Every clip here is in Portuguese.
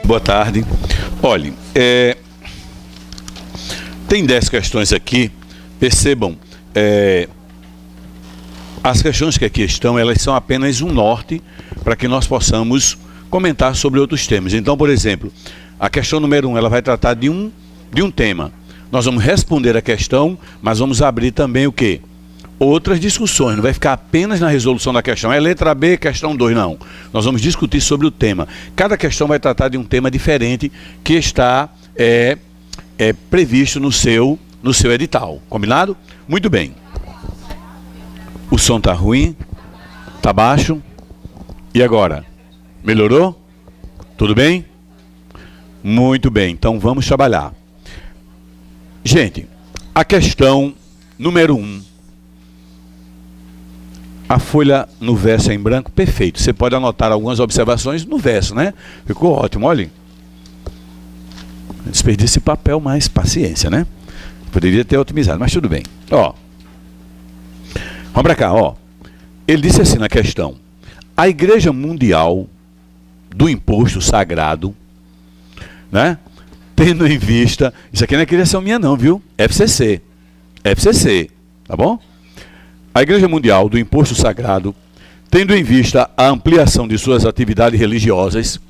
Boa tarde. Olhe, tem 10 questões aqui. Percebam, as questões que aqui estão, elas são apenas um norte para que nós possamos comentar sobre outros temas. Então, por exemplo, a questão número 1, ela vai tratar de um tema. Nós vamos responder a questão, mas vamos abrir também o quê? Outras discussões, não vai ficar apenas na resolução da questão. É letra B, questão 2, não. Nós vamos discutir sobre o tema. Cada questão vai tratar de um tema diferente que está previsto no seu edital. Combinado? Muito bem. O som está ruim? Está baixo? E agora? Melhorou? Tudo bem? Muito bem, então vamos trabalhar. Gente, a questão número 1. A folha no verso é em branco, perfeito. Você pode anotar algumas observações no verso, né? Ficou ótimo, olha. Desperdice esse papel, mas paciência, né? Poderia ter otimizado, mas tudo bem. Ó, vamos para cá, ó. Ele disse assim na questão: a Igreja Mundial do Imposto Sagrado, né? Tendo em vista, isso aqui não é criação minha não, viu? FCC, tá bom? A Igreja Mundial do Imposto Sagrado, tendo em vista a ampliação de suas atividades religiosas,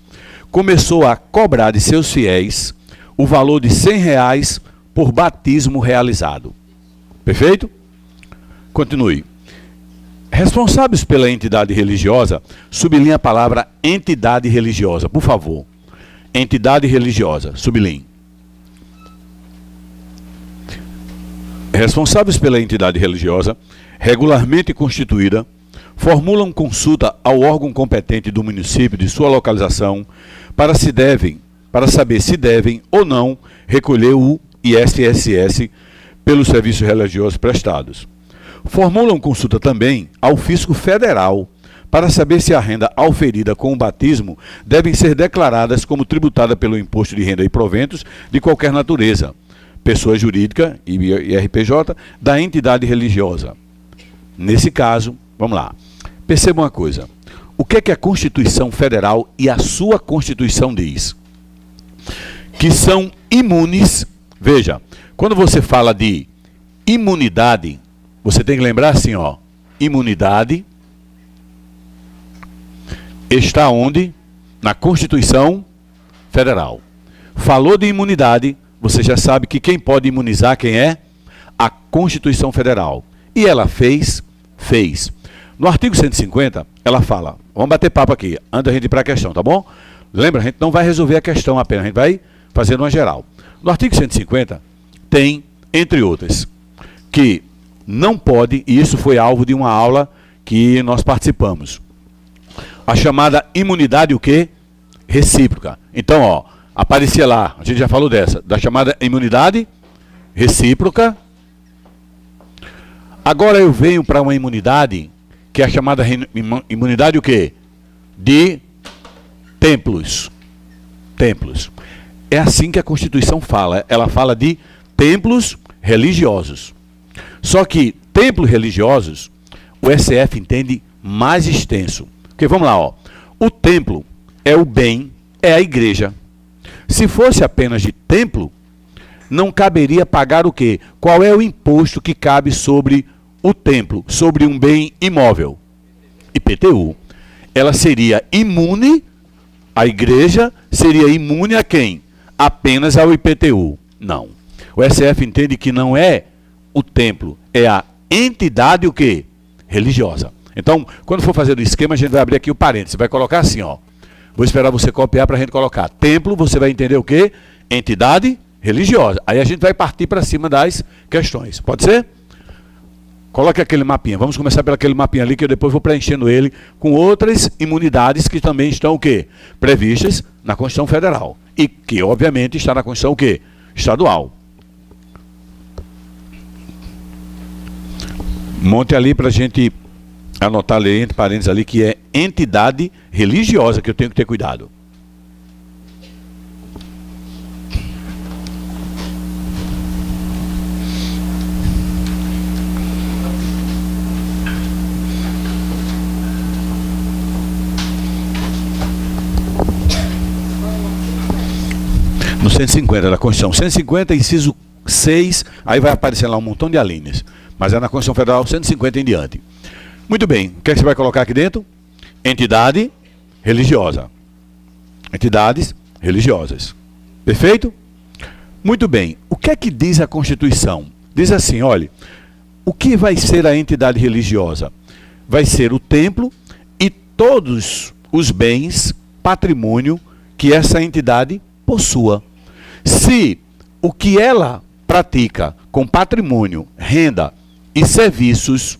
começou a cobrar de seus fiéis o valor de R$100 por batismo realizado. Perfeito? Continue. Responsáveis pela entidade religiosa, sublinhe a palavra entidade religiosa, por favor. Entidade religiosa, sublinhe. Responsáveis pela entidade religiosa, regularmente constituída, formulam consulta ao órgão competente do município de sua localização para saber se devem ou não recolher o ISSS pelos serviços religiosos prestados. Formulam consulta também ao fisco federal para saber se a renda auferida com o batismo devem ser declaradas como tributada pelo imposto de renda e proventos de qualquer natureza, pessoa jurídica e IRPJ da entidade religiosa. Nesse caso, vamos lá, perceba uma coisa, o que é que a Constituição Federal e a sua Constituição diz? Que são imunes. Veja, quando você fala de imunidade, você tem que lembrar assim, ó, imunidade está onde? Na Constituição Federal. Falou de imunidade, você já sabe que quem pode imunizar quem é? A Constituição Federal. E ela fez. No artigo 150, ela fala, vamos bater papo aqui, antes da gente ir para a questão, tá bom? Lembra, a gente não vai resolver a questão apenas, a gente vai fazer uma geral. No artigo 150, tem, entre outras, que não pode, e isso foi alvo de uma aula que nós participamos, a chamada imunidade o quê? Recíproca. Então, ó, aparecia lá, a gente já falou dessa, da chamada imunidade recíproca. Agora eu venho para uma imunidade, que é a chamada imunidade o quê? De templos. Templos. É assim que a Constituição fala. Ela fala de templos religiosos. Só que templos religiosos, o STF entende mais extenso. Porque vamos lá, ó. O templo é o bem, é a igreja. Se fosse apenas de templo, não caberia pagar o quê? Qual é o imposto que cabe sobre o templo, sobre um bem imóvel? IPTU. Ela seria imune, a igreja seria imune a quem? Apenas ao IPTU. Não. O STF entende que não é o templo, é a entidade o quê? Religiosa. Então, quando for fazer o esquema, a gente vai abrir aqui o parênteses, vai colocar assim, ó. Vou esperar você copiar para a gente colocar. Templo, você vai entender o quê? Entidade religiosa. Aí a gente vai partir para cima das questões. Pode ser? Coloque aquele mapinha. Vamos começar pelo aquele mapinha ali, que eu depois vou preenchendo ele com outras imunidades que também estão o quê? Previstas na Constituição Federal. E que, obviamente, está na Constituição o quê? Estadual. Monte ali para a gente anotar ali, entre parênteses ali, que é entidade religiosa, que eu tenho que ter cuidado. 150 da Constituição. 150, inciso 6, aí vai aparecer lá um montão de alíneas. Mas é na Constituição Federal 150 em diante. Muito bem, o que é que você vai colocar aqui dentro? Entidade religiosa. Entidades religiosas. Perfeito? Muito bem. O que é que diz a Constituição? Diz assim, olha, o que vai ser a entidade religiosa? Vai ser o templo e todos os bens, patrimônio que essa entidade possua. Se o que ela pratica com patrimônio, renda e serviços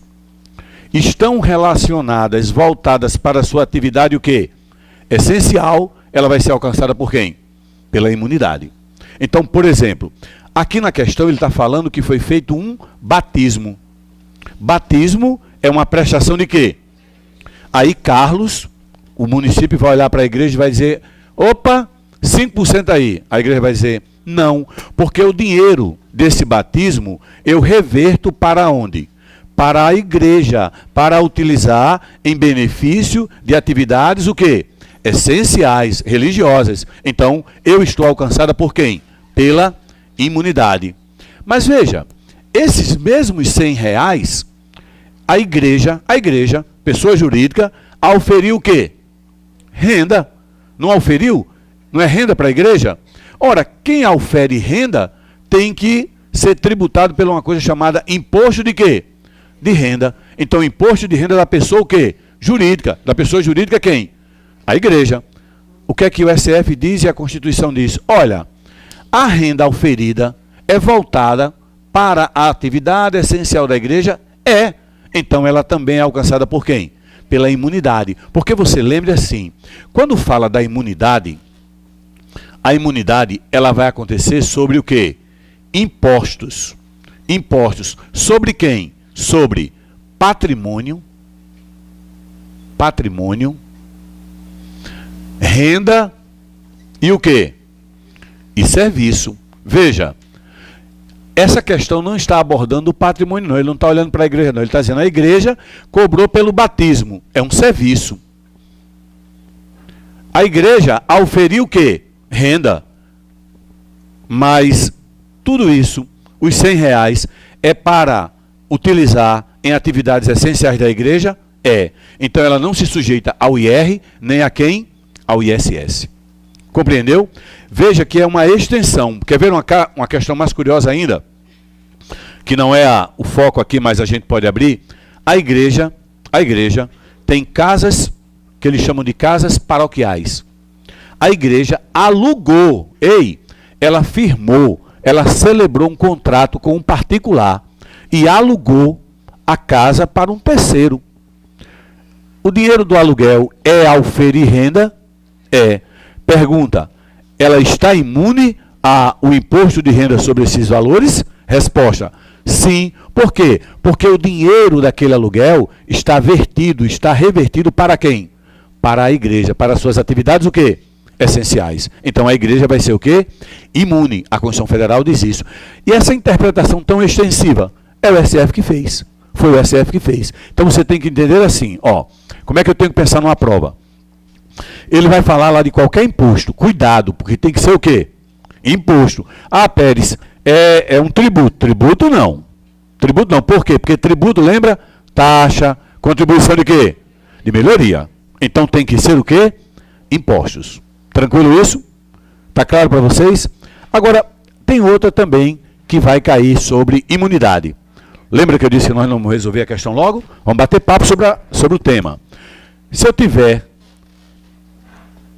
estão relacionadas, voltadas para a sua atividade, o quê? Essencial, ela vai ser alcançada por quem? Pela imunidade. Então, por exemplo, aqui na questão ele está falando que foi feito um batismo. Batismo é uma prestação de quê? Aí Carlos, o município vai olhar para a igreja e vai dizer, opa, 5% aí. A igreja vai dizer, não, porque o dinheiro desse batismo eu reverto para onde? Para a igreja, para utilizar em benefício de atividades o quê? Essenciais, religiosas. Então, eu estou alcançada por quem? Pela imunidade. Mas veja, esses mesmos R$100, a igreja, pessoa jurídica, auferiu o quê? Renda. Não auferiu? Não é renda para a igreja? Ora, quem aufere renda tem que ser tributado por uma coisa chamada imposto de quê? De renda. Então, imposto de renda da pessoa o quê? Jurídica. Da pessoa jurídica quem? A igreja. O que é que o STF diz e a Constituição diz? Olha, a renda auferida é voltada para a atividade essencial da igreja? É. Então, ela também é alcançada por quem? Pela imunidade. Porque você lembra assim, quando fala da imunidade, a imunidade ela vai acontecer sobre o quê? Impostos. Impostos. Sobre quem? Sobre patrimônio, renda e o quê? E serviço. Veja, essa questão não está abordando o patrimônio, não. Ele não está olhando para a igreja, não. Ele está dizendo, a igreja cobrou pelo batismo. É um serviço. A igreja auferiu o quê? Renda. Mas tudo isso, os R$100, é para utilizar em atividades essenciais da igreja? É. Então ela não se sujeita ao IR, nem a quem? Ao ISS. Compreendeu? Veja que é uma extensão. Quer ver uma questão mais curiosa ainda? Que não é o foco aqui, mas a gente pode abrir. A igreja tem casas, que eles chamam de casas paroquiais. A igreja alugou, ela firmou, ela celebrou um contrato com um particular e alugou a casa para um terceiro. O dinheiro do aluguel é auferir renda? É. Pergunta, ela está imune ao imposto de renda sobre esses valores? Resposta, sim. Por quê? Porque o dinheiro daquele aluguel está revertido para quem? Para a igreja, para suas atividades o quê? Essenciais. Então a igreja vai ser o quê? Imune. A Constituição Federal diz isso. E essa interpretação tão extensiva é o STF que fez. Foi o STF que fez. Então você tem que entender assim, ó, como é que eu tenho que pensar numa prova? Ele vai falar lá de qualquer imposto. Cuidado, porque tem que ser o quê? Imposto. Ah, Pérez, é um tributo. Tributo não. Tributo não. Por quê? Porque tributo, lembra? Taxa, contribuição de quê? De melhoria. Então tem que ser o quê? Impostos. Tranquilo isso? Tá claro para vocês? Agora, tem outra também que vai cair sobre imunidade. Lembra que eu disse que nós não vamos resolver a questão logo? Vamos bater papo sobre o tema. Se eu tiver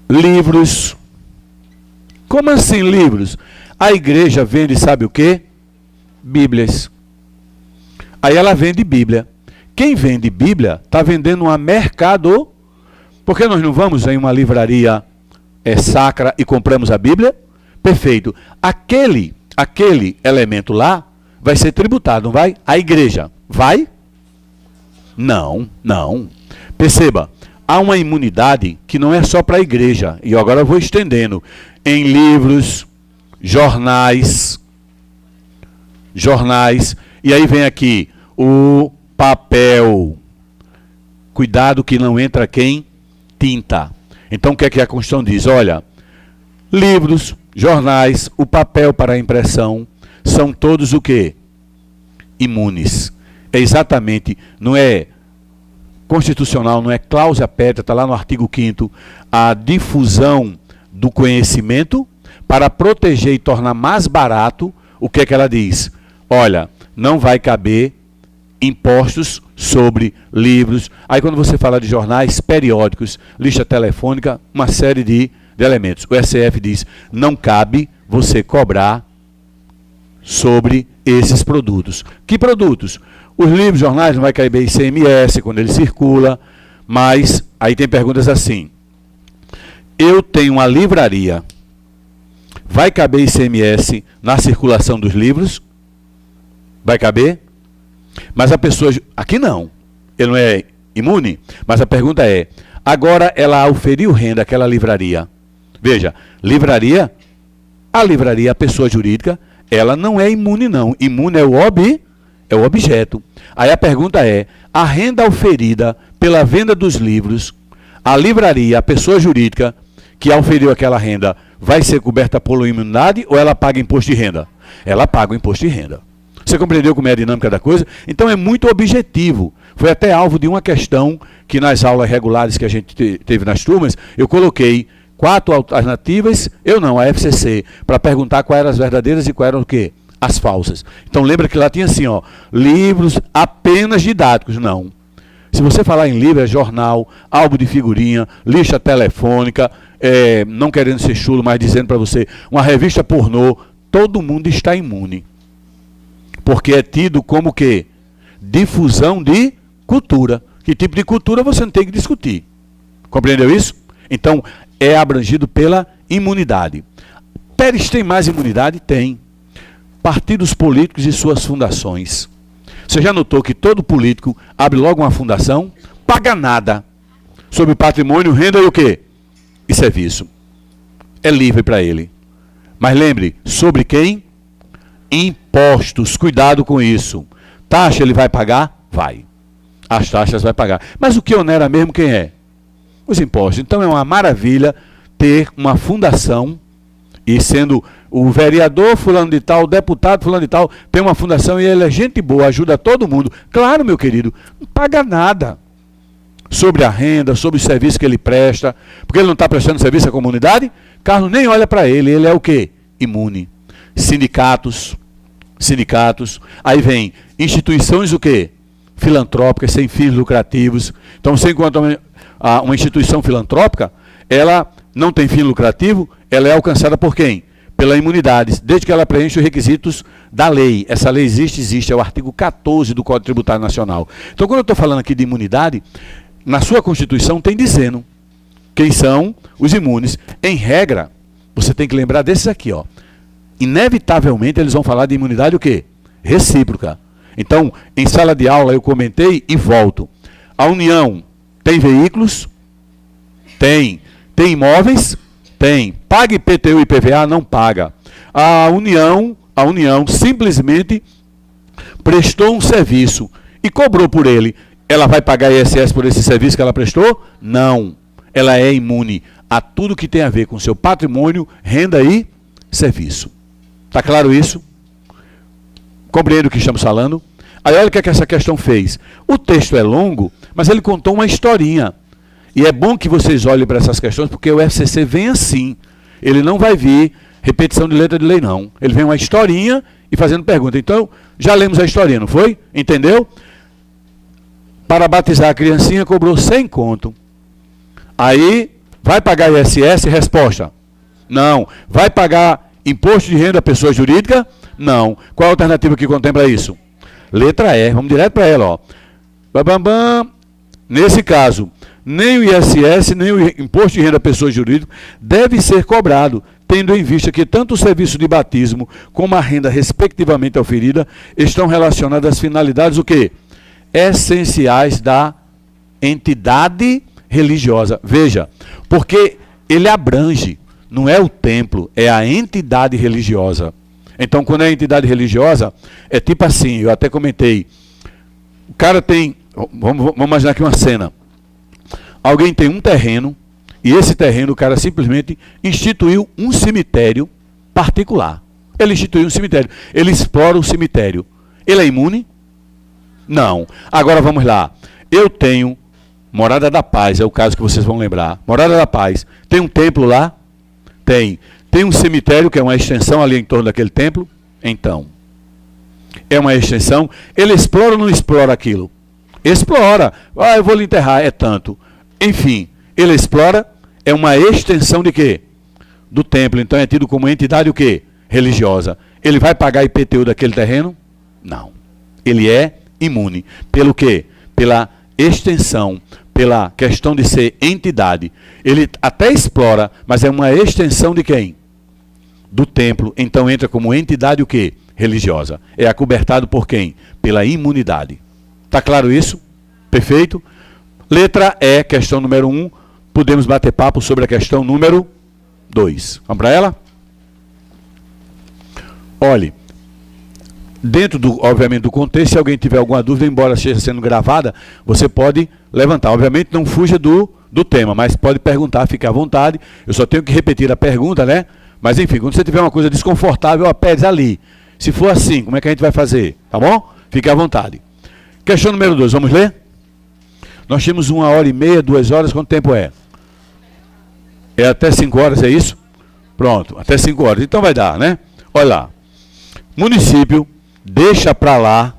livros, como assim livros? A igreja vende, sabe o quê? Bíblias. Aí ela vende Bíblia. Quem vende Bíblia está vendendo uma mercado. Por que nós não vamos em uma livraria sacra e compramos a Bíblia? Perfeito. Aquele elemento lá vai ser tributado, não vai? A igreja vai? Não. Perceba, há uma imunidade que não é só para a igreja. E agora eu vou estendendo. Em livros, jornais. E aí vem aqui o papel. Cuidado que não entra quem? Tinta. Então o que é que a Constituição diz? Olha, livros, jornais, o papel para a impressão, são todos o quê? Imunes. É exatamente, não é constitucional, não é cláusula pétrea, está lá no artigo 5º, a difusão do conhecimento para proteger e tornar mais barato, o que é que ela diz? Olha, não vai caber impostos sobre livros. Aí quando você fala de jornais, periódicos, lista telefônica, uma série de elementos. O STF diz, não cabe você cobrar sobre esses produtos. Que produtos? Os livros, jornais, não vai caber ICMS quando ele circula, mas aí tem perguntas assim. Eu tenho uma livraria, vai caber ICMS na circulação dos livros? Vai caber? Mas a pessoa, aqui não, ele não é imune, mas a pergunta é, agora ela auferiu renda àquela livraria. Veja, livraria, a pessoa jurídica, ela não é imune não, imune é o objeto. Aí a pergunta é, a renda auferida pela venda dos livros, a livraria, a pessoa jurídica que auferiu aquela renda, vai ser coberta por imunidade ou ela paga imposto de renda? Ela paga o imposto de renda. Você compreendeu como é a dinâmica da coisa? Então é muito objetivo. Foi até alvo de uma questão que nas aulas regulares que a gente teve nas turmas, eu coloquei 4 alternativas, a FCC, para perguntar quais eram as verdadeiras e quais eram o quê? As falsas. Então lembra que lá tinha assim, ó, livros apenas didáticos, não. Se você falar em livro, é jornal, álbum de figurinha, lista telefônica, não querendo ser chulo, mas dizendo para você, uma revista pornô, todo mundo está imune. Porque é tido como que? Difusão de cultura. Que tipo de cultura você não tem que discutir. Compreendeu isso? Então, é abrangido pela imunidade. Pérez tem mais imunidade? Tem. Partidos políticos e suas fundações. Você já notou que todo político abre logo uma fundação, paga nada sobre patrimônio, renda e o quê? E serviço. É livre para ele. Mas lembre, sobre quem? Impostos, cuidado com isso. Taxa ele vai pagar? Vai. As taxas vai pagar. Mas o que onera mesmo quem é? Os impostos. Então é uma maravilha ter uma fundação e sendo o vereador fulano de tal, o deputado fulano de tal, tem uma fundação e ele é gente boa, ajuda todo mundo. Claro, meu querido, não paga nada sobre a renda, sobre o serviço que ele presta, porque ele não está prestando serviço à comunidade, Carlos nem olha para ele é o quê? Imune. Sindicatos, aí vem instituições o quê? Filantrópicas, sem fins lucrativos. Então, você enquanto uma instituição filantrópica, ela não tem fim lucrativo, ela é alcançada por quem? Pela imunidade, desde que ela preenche os requisitos da lei. Essa lei existe, é o artigo 14 do Código Tributário Nacional. Então, quando eu estou falando aqui de imunidade, na sua Constituição tem dizendo quem são os imunes. Em regra, você tem que lembrar desses aqui, ó. Inevitavelmente eles vão falar de imunidade o quê? Recíproca. Então, em sala de aula eu comentei e volto. A União tem veículos? Tem. Tem imóveis? Tem. Paga IPTU e IPVA? Não paga. A União simplesmente prestou um serviço e cobrou por ele. Ela vai pagar ISS por esse serviço que ela prestou? Não. Ela é imune a tudo que tem a ver com seu patrimônio, renda e serviço. Está claro isso? Compreende o que estamos falando? Aí olha o que essa questão fez. O texto é longo, mas ele contou uma historinha. E é bom que vocês olhem para essas questões, porque o FCC vem assim. Ele não vai vir repetição de letra de lei, não. Ele vem uma historinha e fazendo pergunta. Então, já lemos a historinha, não foi? Entendeu? Para batizar a criancinha, cobrou 100 conto. Aí, vai pagar ISS? Resposta. Não. Vai pagar imposto de renda à pessoa jurídica? Não. Qual a alternativa que contempla isso? Letra E. Vamos direto para ela, ó. Bam. Nesse caso, nem o ISS, nem o imposto de renda à pessoa jurídica deve ser cobrado, tendo em vista que tanto o serviço de batismo como a renda respectivamente oferida estão relacionadas às finalidades o quê? Essenciais da entidade religiosa. Veja, porque ele abrange, não é o templo, é a entidade religiosa. Então, quando é entidade religiosa, é tipo assim, eu até comentei, o cara tem, vamos imaginar aqui uma cena, alguém tem um terreno, e esse terreno o cara simplesmente instituiu um cemitério, particular. Ele instituiu um cemitério. Ele explora o cemitério. Ele é imune? Não. Agora vamos lá. Eu tenho Morada da Paz, é o caso que vocês vão lembrar. Morada da Paz. Tem um templo lá? Tem. Tem um cemitério, que é uma extensão ali em torno daquele templo? Então, é uma extensão. Ele explora ou não explora aquilo? Explora. Eu vou lhe enterrar, é tanto. Enfim, ele explora, é uma extensão de quê? Do templo. Então é tido como entidade o quê? Religiosa. Ele vai pagar IPTU daquele terreno? Não. Ele é imune. Pelo quê? Pela extensão, pela questão de ser entidade. Ele até explora, mas é uma extensão de quem? Do templo. Então entra como entidade o quê? Religiosa. É acobertado por quem? Pela imunidade. Está claro isso? Perfeito? Letra E, questão número 1. Podemos bater papo sobre a questão número 2. Vamos para ela? Olhe, dentro, obviamente, do contexto, se alguém tiver alguma dúvida, embora esteja sendo gravada, você pode levantar. Obviamente, não fuja do tema, mas pode perguntar, fique à vontade. Eu só tenho que repetir a pergunta, né? Mas, enfim, quando você tiver uma coisa desconfortável, pede ali. Se for assim, como é que a gente vai fazer? Tá bom? Fique à vontade. Questão número 2, vamos ler? Nós temos 1h30, 2 horas, quanto tempo é? É até 5 horas, é isso? Pronto, até 5 horas. Então vai dar, né? Olha lá. Município deixa para lá,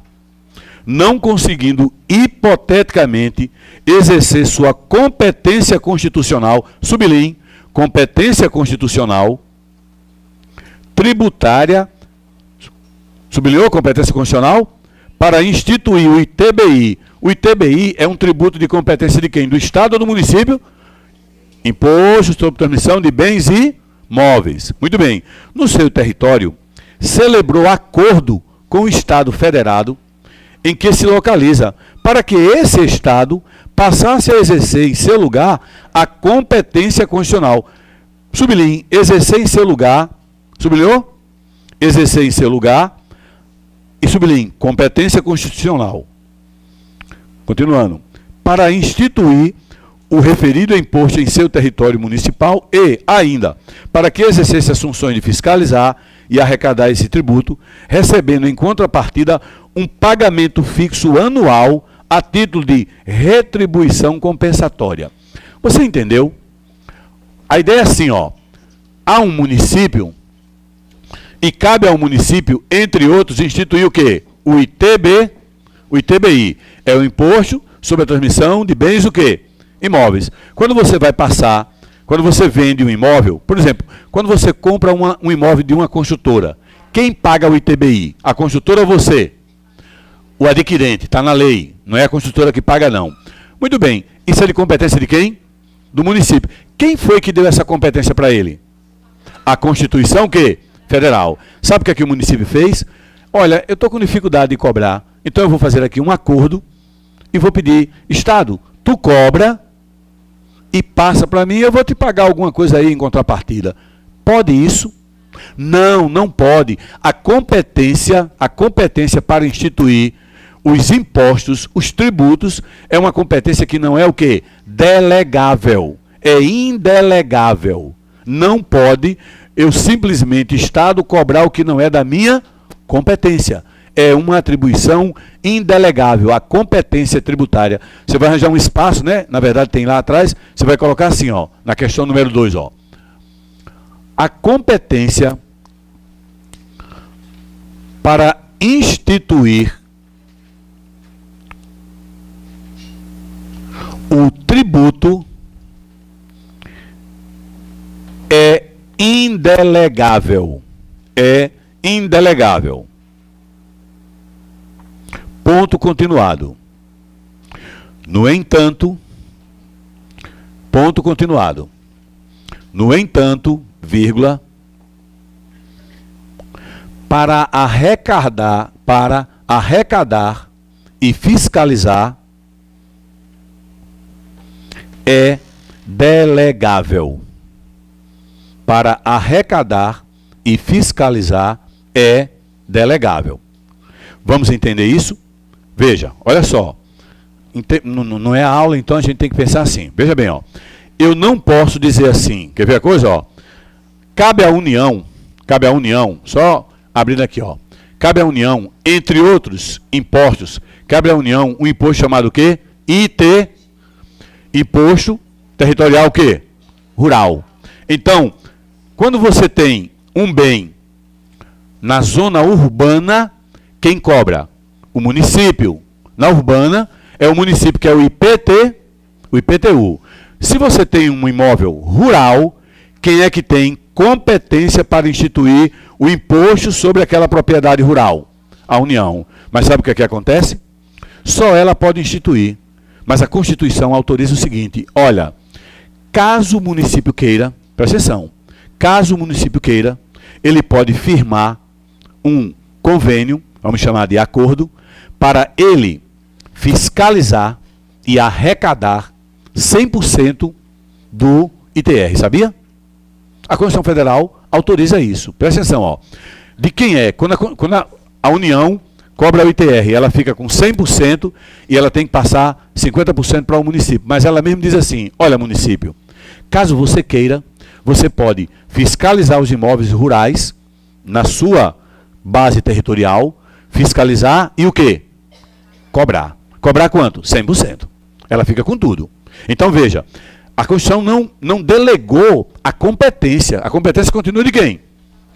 não conseguindo hipoteticamente exercer sua competência constitucional, sublinhe, competência constitucional, tributária, sublinhou competência constitucional, para instituir o ITBI. O ITBI é um tributo de competência de quem? Do Estado ou do município? Imposto sobre transmissão de bens e móveis. Muito bem. No seu território, celebrou acordo com o Estado federado em que se localiza, para que esse Estado passasse a exercer em seu lugar a competência constitucional. Sublinhe, exercer em seu lugar, sublinhou? Exercer em seu lugar, e sublinhe, competência constitucional. Continuando, para instituir o referido imposto em seu território municipal e, ainda, para que exercesse as funções de fiscalizar e arrecadar esse tributo, recebendo em contrapartida um pagamento fixo anual a título de retribuição compensatória. Você entendeu? A ideia é assim, ó. Há um município e cabe ao município, entre outros, instituir o quê? O ITBI. É o Imposto sobre a Transmissão de Bens o quê? Imóveis. Quando você vai passar, quando você vende um imóvel, por exemplo, quando você compra um imóvel de uma construtora, quem paga o ITBI? A construtora ou você? O adquirente, está na lei. Não é a construtora que paga, não. Muito bem. Isso é de competência de quem? Do município. Quem foi que deu essa competência para ele? A Constituição o quê? Federal. Sabe o que é que o município fez? Olha, eu estou com dificuldade de cobrar, então eu vou fazer aqui um acordo e vou pedir, Estado, tu cobra e passa para mim, eu vou te pagar alguma coisa aí em contrapartida. Pode isso? Não, não pode. A competência para instituir os impostos, os tributos, é uma competência que não é o quê? Delegável. É indelegável. Não pode eu simplesmente, Estado, cobrar o que não é da minha competência. É uma atribuição indelegável, a competência tributária. Você vai arranjar um espaço, né? Na verdade tem lá atrás, você vai colocar assim, ó, na questão número 2, ó. A competência para instituir o tributo é indelegável. É indelegável. Ponto continuado. No entanto, ponto continuado. No entanto, vírgula, para arrecadar e fiscalizar é delegável. Para arrecadar e fiscalizar é delegável. Vamos entender isso? Veja, olha só. Não é a aula, então a gente tem que pensar assim. Veja bem, ó. Eu não posso dizer assim, quer ver a coisa? Ó? Cabe à União cabe à União, só abrindo aqui, ó. Cabe à União, entre outros impostos, cabe à União um imposto chamado o quê? IT, Imposto Territorial o quê? Rural. Então, quando você tem um bem na zona urbana, quem cobra? O município. Na urbana, é o município que é o IPTU. Se você tem um imóvel rural, quem é que tem competência para instituir o imposto sobre aquela propriedade rural? A União. Mas sabe o que é que acontece? Só ela pode instituir. Mas a Constituição autoriza o seguinte, olha, caso o município queira, presta atenção, caso o município queira, ele pode firmar um convênio, vamos chamar de acordo, para ele fiscalizar e arrecadar 100% do ITR, sabia? A Constituição Federal autoriza isso. Presta atenção, ó. De quem é? Quando a União cobra o ITR, ela fica com 100% e ela tem que passar 50% para o município. Mas ela mesmo diz assim, olha município, caso você queira, você pode fiscalizar os imóveis rurais na sua base territorial, fiscalizar e o quê? Cobrar. Cobrar quanto? 100%. Ela fica com tudo. Então veja, a Constituição não delegou a competência. A competência continua de quem?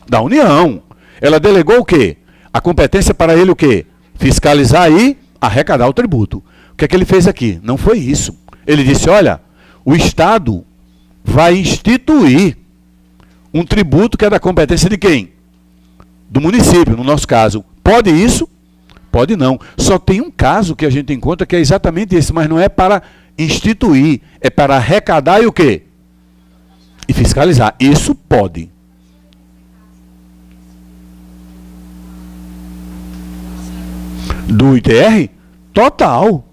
Da União. Ela delegou o quê? A competência para ele o quê? Fiscalizar e arrecadar o tributo. O que é que ele fez aqui? Não foi isso. Ele disse, olha, o Estado vai instituir um tributo que é da competência de quem? Do município, no nosso caso. Pode isso? Pode não. Só tem um caso que a gente encontra que é exatamente esse, mas não é para instituir, é para arrecadar e o quê? E fiscalizar. Isso pode. Do ITR? Total.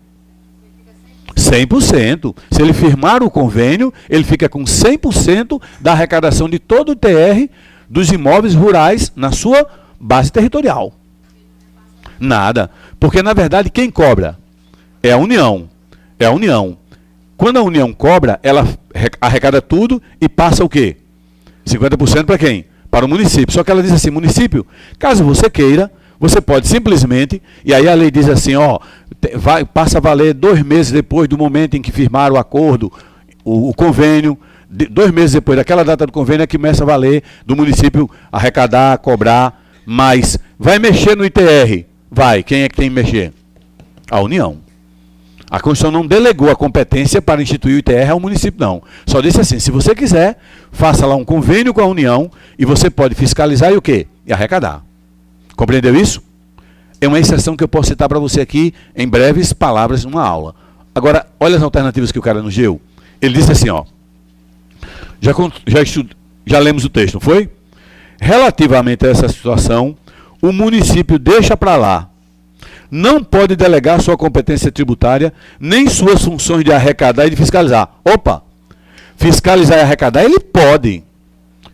100%. Se ele firmar o convênio, ele fica com 100% da arrecadação de todo o ITR dos imóveis rurais na sua base territorial. Nada. Porque, na verdade, quem cobra? É a União. É a União. Quando a União cobra, ela arrecada tudo e passa o quê? 50% para quem? Para o município. Só que ela diz assim, município, caso você queira, você pode simplesmente, e aí a lei diz assim, ó, passa a valer 2 meses depois do momento em que firmaram o acordo, o convênio, 2 meses depois daquela data do convênio é que começa a valer do município arrecadar, cobrar, mas vai mexer no ITR? Vai. Quem é que tem que mexer? A União. A Constituição não delegou a competência para instituir o ITR ao município, não. Só disse assim, se você quiser, faça lá um convênio com a União e você pode fiscalizar e o quê? E arrecadar. Compreendeu isso? É uma exceção que eu posso citar para você aqui em breves palavras numa aula. Agora, olha as alternativas que o cara nos deu. Ele disse assim, ó. Já lemos o texto, não foi? Relativamente a essa situação, o município deixa para lá. Não pode delegar sua competência tributária, nem suas funções de arrecadar e de fiscalizar. Opa! Fiscalizar e arrecadar, ele pode.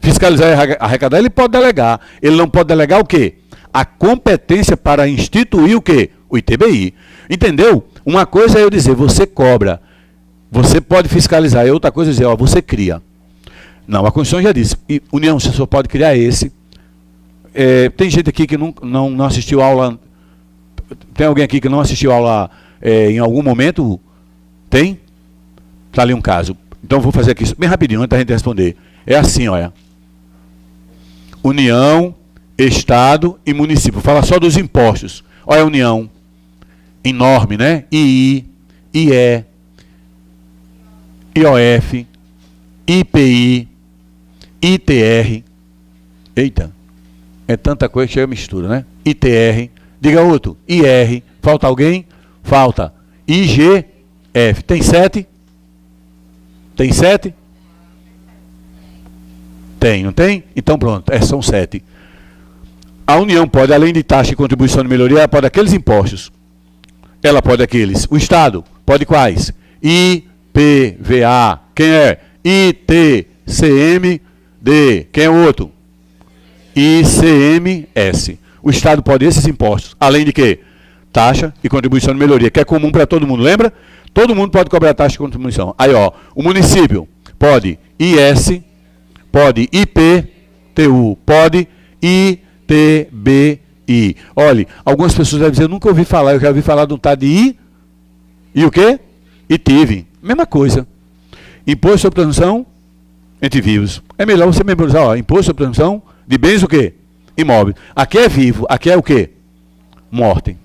Fiscalizar e arrecadar, ele pode delegar. Ele não pode delegar o quê? A competência para instituir o quê? O ITBI. Entendeu? Uma coisa é eu dizer, você cobra, você pode fiscalizar. E outra coisa é dizer, ó, você cria. Não, a Constituição já disse, União, você só pode criar esse. Tem gente aqui que não assistiu aula. Tem alguém aqui que não assistiu aula em algum momento? Tem? Está ali um caso. Então vou fazer aqui bem rapidinho, antes da gente responder. É assim, olha. União, Estado e município. Fala só dos impostos. Olha a União. Enorme, né? II, IE, IOF, IPI, ITR. Eita. É tanta coisa que chega mistura, né? ITR. Diga outro. IR. Falta alguém? Falta. IGF. Tem 7? Tem 7? Tem, não tem? Então pronto, são 7. A União pode, além de taxa e contribuição de melhoria, ela pode aqueles impostos. Ela pode aqueles. O Estado pode quais? IPVA. Quem é? ITCMD. Quem é o outro? ICMS. O Estado pode esses impostos. Além de quê? Taxa e contribuição de melhoria, que é comum para todo mundo, lembra? Todo mundo pode cobrar taxa e contribuição. Aí, ó, o município pode IS, pode IPTU, pode ITBI. Olha, algumas pessoas devem dizer, eu nunca ouvi falar, eu já ouvi falar de um tal de I, e o quê? ITIV. Mesma coisa. Imposto sobre transmissão entre vivos. É melhor você memorizar, ó, imposto sobre transmissão de bens o quê? Imóveis. Aqui é vivo, aqui é o quê? Morte.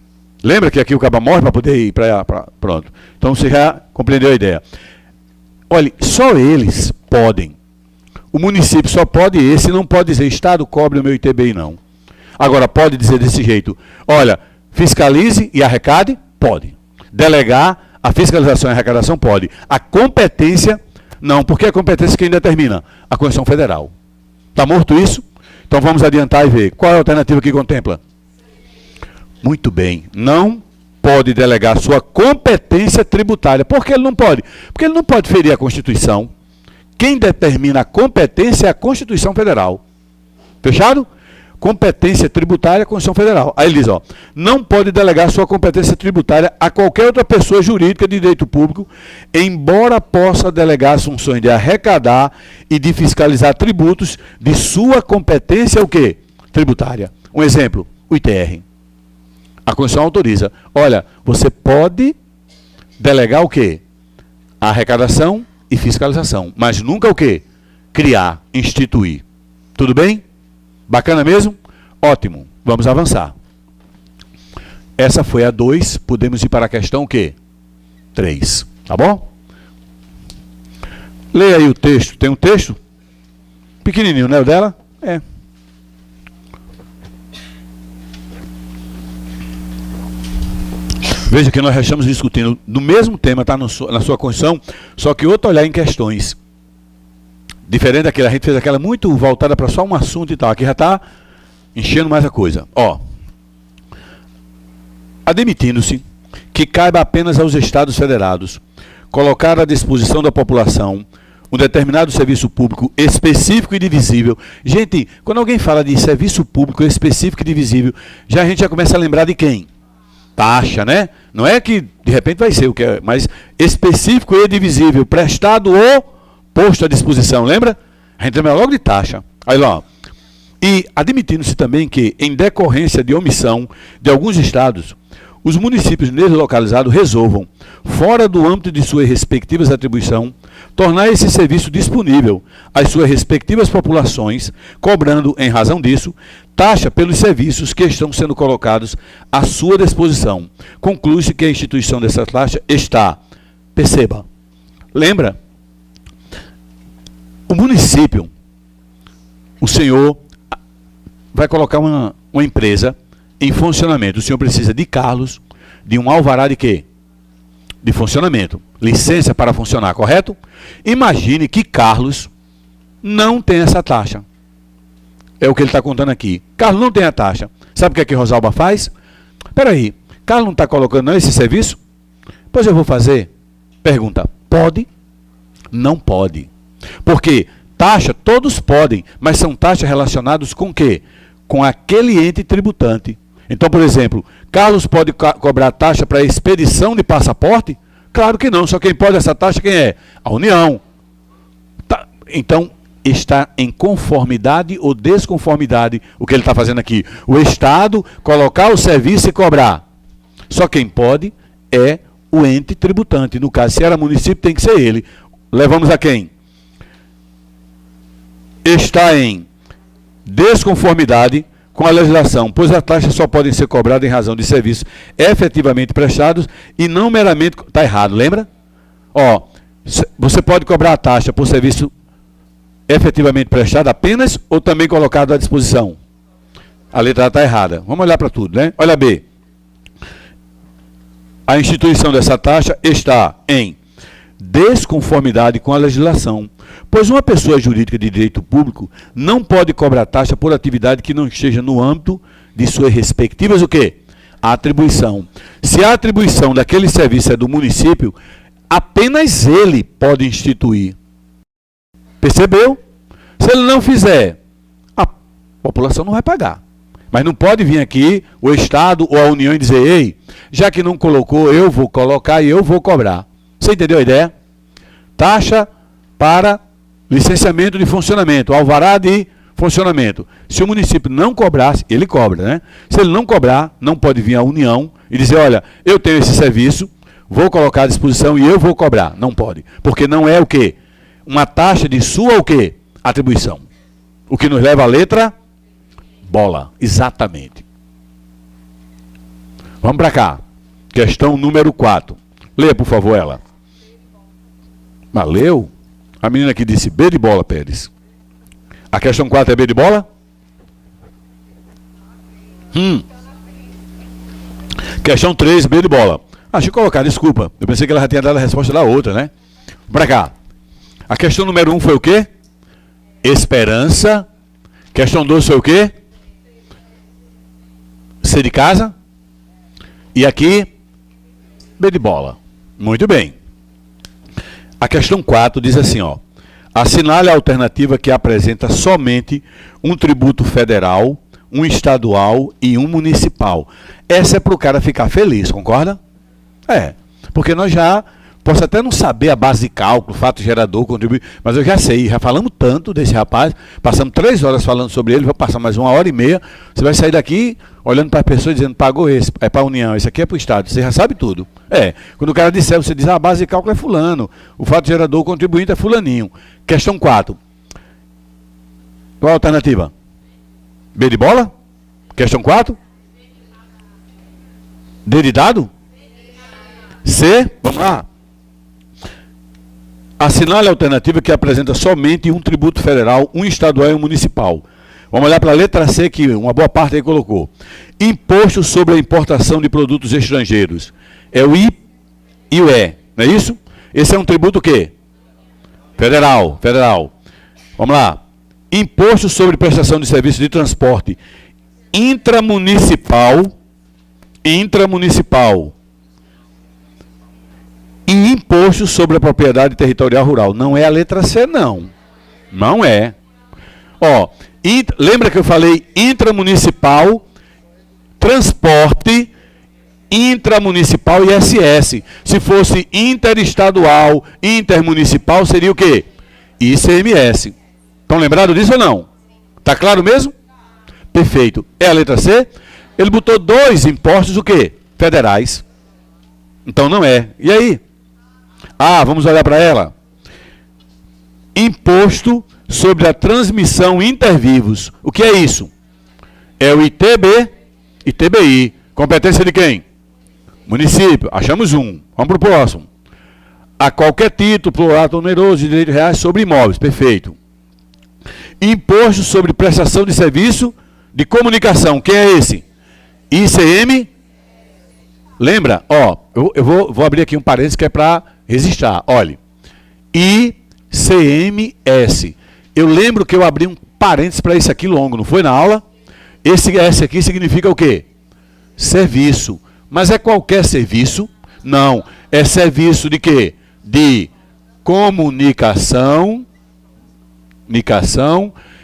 Lembra que aqui o caba morre para poder ir para... Pronto. Então você já compreendeu a ideia. Olha, só eles podem. O município só pode esse, não pode dizer, Estado cobre o meu ITBI, não. Agora, pode dizer desse jeito, olha, fiscalize e arrecade? Pode. Delegar a fiscalização e arrecadação? Pode. A competência, não, porque a competência quem determina? A Constituição Federal. Está morto isso? Então vamos adiantar e ver. Qual é a alternativa que contempla? Muito bem. Não pode delegar sua competência tributária. Por que ele não pode? Porque ele não pode ferir a Constituição. Quem determina a competência é a Constituição Federal. Fechado? Competência tributária, Constituição Federal. Aí ele diz, ó, não pode delegar sua competência tributária a qualquer outra pessoa jurídica de direito público, embora possa delegar as funções de arrecadar e de fiscalizar tributos de sua competência o quê? Tributária. Um exemplo, o ITR. A Constituição autoriza. Olha, você pode delegar o quê? A arrecadação e fiscalização, mas nunca o quê? Criar, instituir. Tudo bem? Bacana mesmo? Ótimo. Vamos avançar. Essa foi a 2. Podemos ir para a questão o quê? 3. Tá bom? Leia aí o texto. Tem um texto? Pequenininho, né? O dela? É. Veja que nós já estamos discutindo do mesmo tema, está na sua Constituição, só que outro olhar em questões. Diferente daquela, a gente fez aquela muito voltada para só um assunto e tal. Aqui já está enchendo mais a coisa. Ó, admitindo-se que caiba apenas aos Estados Federados colocar à disposição da população um determinado serviço público específico e divisível. Gente, quando alguém fala de serviço público específico e divisível, a gente já começa a lembrar de quem? Taxa, né? Não é que de repente vai ser o que é, mas específico e divisível, prestado ou posto à disposição, lembra? A gente lembra logo de taxa. Aí lá, ó. E admitindo-se também que, em decorrência de omissão de alguns estados, os municípios deslocalizados resolvam, fora do âmbito de suas respectivas atribuições, tornar esse serviço disponível às suas respectivas populações, cobrando, em razão disso, taxa pelos serviços que estão sendo colocados à sua disposição. Conclui-se que a instituição dessa taxa está, perceba, lembra? O município, o senhor vai colocar uma empresa em funcionamento. O senhor precisa de Carlos, de um alvará de quê? De funcionamento. Licença para funcionar, correto? Imagine que Carlos não tem essa taxa. É o que ele está contando aqui. Carlos não tem a taxa. Sabe o que é que Rosalba faz? Espera aí, Carlos não está colocando não esse serviço? Pois eu vou fazer. Pergunta, pode? Não pode. Porque taxa todos podem, mas são taxas relacionadas com o quê? Com aquele ente tributante. Então, por exemplo, Carlos pode cobrar taxa para expedição de passaporte? Claro que não, só quem pode essa taxa quem é? A União. Tá. Então, está em conformidade ou desconformidade o que ele está fazendo aqui. O Estado colocar o serviço e cobrar. Só quem pode é o ente tributante. No caso, se era município, tem que ser ele. Levamos a quem? Está em desconformidade com a legislação, pois as taxas só podem ser cobradas em razão de serviços efetivamente prestados e não meramente... Está errado, lembra? Ó, você pode cobrar a taxa por serviço efetivamente prestado apenas ou também colocado à disposição? A letra A está errada. Vamos olhar para tudo, né? Olha B. A instituição dessa taxa está em desconformidade com a legislação, pois uma pessoa jurídica de direito público não pode cobrar taxa por atividade que não esteja no âmbito de suas respectivas o quê? A atribuição. Se a atribuição daquele serviço é do município, apenas ele pode instituir. Percebeu? Se ele não fizer, a população não vai pagar. Mas não pode vir aqui o Estado ou a União e dizer, ei, já que não colocou, eu vou colocar e eu vou cobrar. Você entendeu a ideia? Taxa para licenciamento de funcionamento, alvará de funcionamento. Se o município não cobrasse, ele cobra, né? Se ele não cobrar, não pode vir a União e dizer, olha, eu tenho esse serviço, vou colocar à disposição e eu vou cobrar. Não pode. Porque não é o quê? Uma taxa de sua o quê? Atribuição. O que nos leva à letra bola. Exatamente. Vamos para cá. Questão número 4. Leia, por favor, ela. Mas leu? A menina que disse B de bola, Pérez. A questão 4 é B de bola? Questão 3, B de bola. Deixa eu colocar, desculpa. Eu pensei que ela já tinha dado a resposta da outra, né? Para cá. A questão número 1 foi o quê? Esperança. Questão 2 foi o quê? C de casa. E aqui, B de bola. Muito bem. A questão 4 diz assim, ó. Assinale a alternativa que apresenta somente um tributo federal, um estadual e um municipal. Essa é para o cara ficar feliz, concorda? É, porque nós já, posso até não saber a base de cálculo, fato gerador, contribuir, mas eu já sei, já falamos tanto desse rapaz, passamos 3 horas falando sobre ele, vou passar mais 1h30, você vai sair daqui olhando para a pessoa dizendo, pagou esse, é para a União, esse aqui é para o Estado, você já sabe tudo. É, quando o cara disser, você diz, a base de cálculo é fulano, o fato gerador, o contribuinte é fulaninho. Questão 4. Qual a alternativa? B de bola? Questão 4? D de dado? C? Vamos lá. Assinale a alternativa que apresenta somente um tributo federal, um estadual e um municipal. Vamos olhar para a letra C, que uma boa parte aí colocou. Imposto sobre a importação de produtos estrangeiros. É o I e o E, não é isso? Esse é um tributo o quê? Federal, federal. Vamos lá. Imposto sobre prestação de serviço de transporte intramunicipal, intramunicipal. E imposto sobre a propriedade territorial rural. Não é a letra C, não. Não é. Ó, lembra que eu falei intramunicipal, transporte, intramunicipal e SS. Se fosse interestadual, intermunicipal, seria o quê? ICMS. Estão lembrados disso ou não? Tá claro mesmo? Perfeito. É a letra C? Ele botou 2 impostos, o quê? Federais. Então não é. E aí? Vamos olhar para ela. Imposto sobre a transmissão intervivos. O que é isso? É o ITB e TBI. Competência de quem? Município. Achamos um. Vamos para o próximo. A qualquer título, plurato oneroso de direitos reais sobre imóveis. Perfeito. Imposto sobre prestação de serviço de comunicação. Quem é esse? ICM. Lembra? Ó, eu vou abrir aqui um parênteses que é para registrar. Olha. ICMS. Eu lembro que eu abri um parênteses para isso aqui longo, não foi na aula? Esse S aqui significa o quê? Serviço. Mas é qualquer serviço? Não. É serviço de quê? De comunicação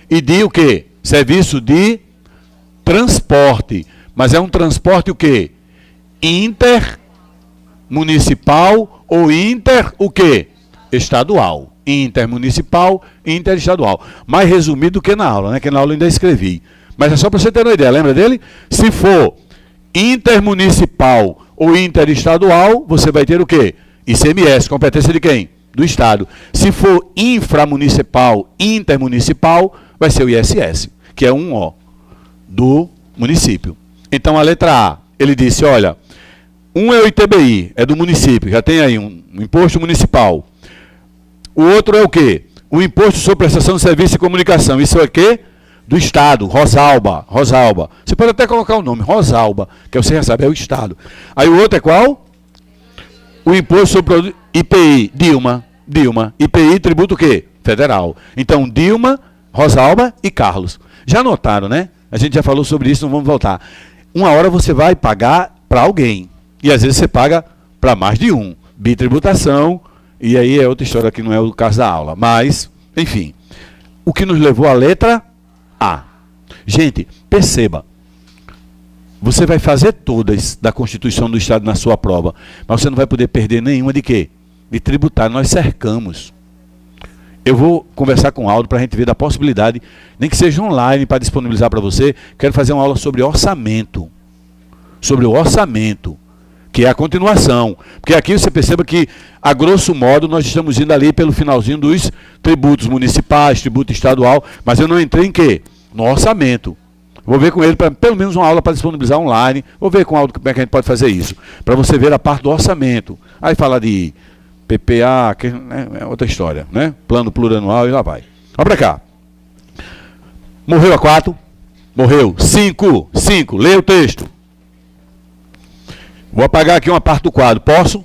e de o quê? Serviço de transporte. Mas é um transporte o quê? Intermunicipal ou o quê? Estadual. Intermunicipal e interestadual. Mais resumido do que na aula, né? Que na aula eu ainda escrevi. Mas é só para você ter uma ideia, lembra dele? Se for intermunicipal ou interestadual, você vai ter o quê? ICMS, competência de quem? Do Estado. Se for inframunicipal, intermunicipal, vai ser o ISS, que é um O do município. Então a letra A, ele disse, olha, um é o ITBI, é do município, já tem aí um imposto municipal. O outro é o quê? O imposto sobre prestação de serviço e comunicação. Isso é o quê? Do Estado, Rosalba. Você pode até colocar o nome, Rosalba, que você já sabe, é o Estado. Aí o outro é qual? O imposto sobre IPI, Dilma. IPI, tributo o quê? Federal. Então, Dilma, Rosalba e Carlos. Já notaram, né? A gente já falou sobre isso, não vamos voltar. Uma hora você vai pagar para alguém. E às vezes você paga para mais de um. Bitributação, e aí é outra história que não é o caso da aula. Mas, enfim. O que nos levou à letra A. Gente, perceba. Você vai fazer todas da Constituição do Estado na sua prova, mas você não vai poder perder nenhuma de quê? De tributar. Nós cercamos. Eu vou conversar com o Aldo para a gente ver da possibilidade, nem que seja online, para disponibilizar para você. Quero fazer uma aula sobre orçamento. Sobre o orçamento, que é a continuação. Porque aqui você perceba que, a grosso modo, nós estamos indo ali pelo finalzinho dos tributos municipais, tributo estadual, mas eu não entrei em quê? No orçamento. Vou ver com ele, pelo menos uma aula para disponibilizar online. Vou ver com o Aldo como é que a gente pode fazer isso. Para você ver a parte do orçamento. Aí fala de PPA, que é outra história, né? Plano plurianual e lá vai. Vamos para cá. Morreu a 4. Morreu 5. 5. Leia o texto. Vou apagar aqui uma parte do quadro. Posso?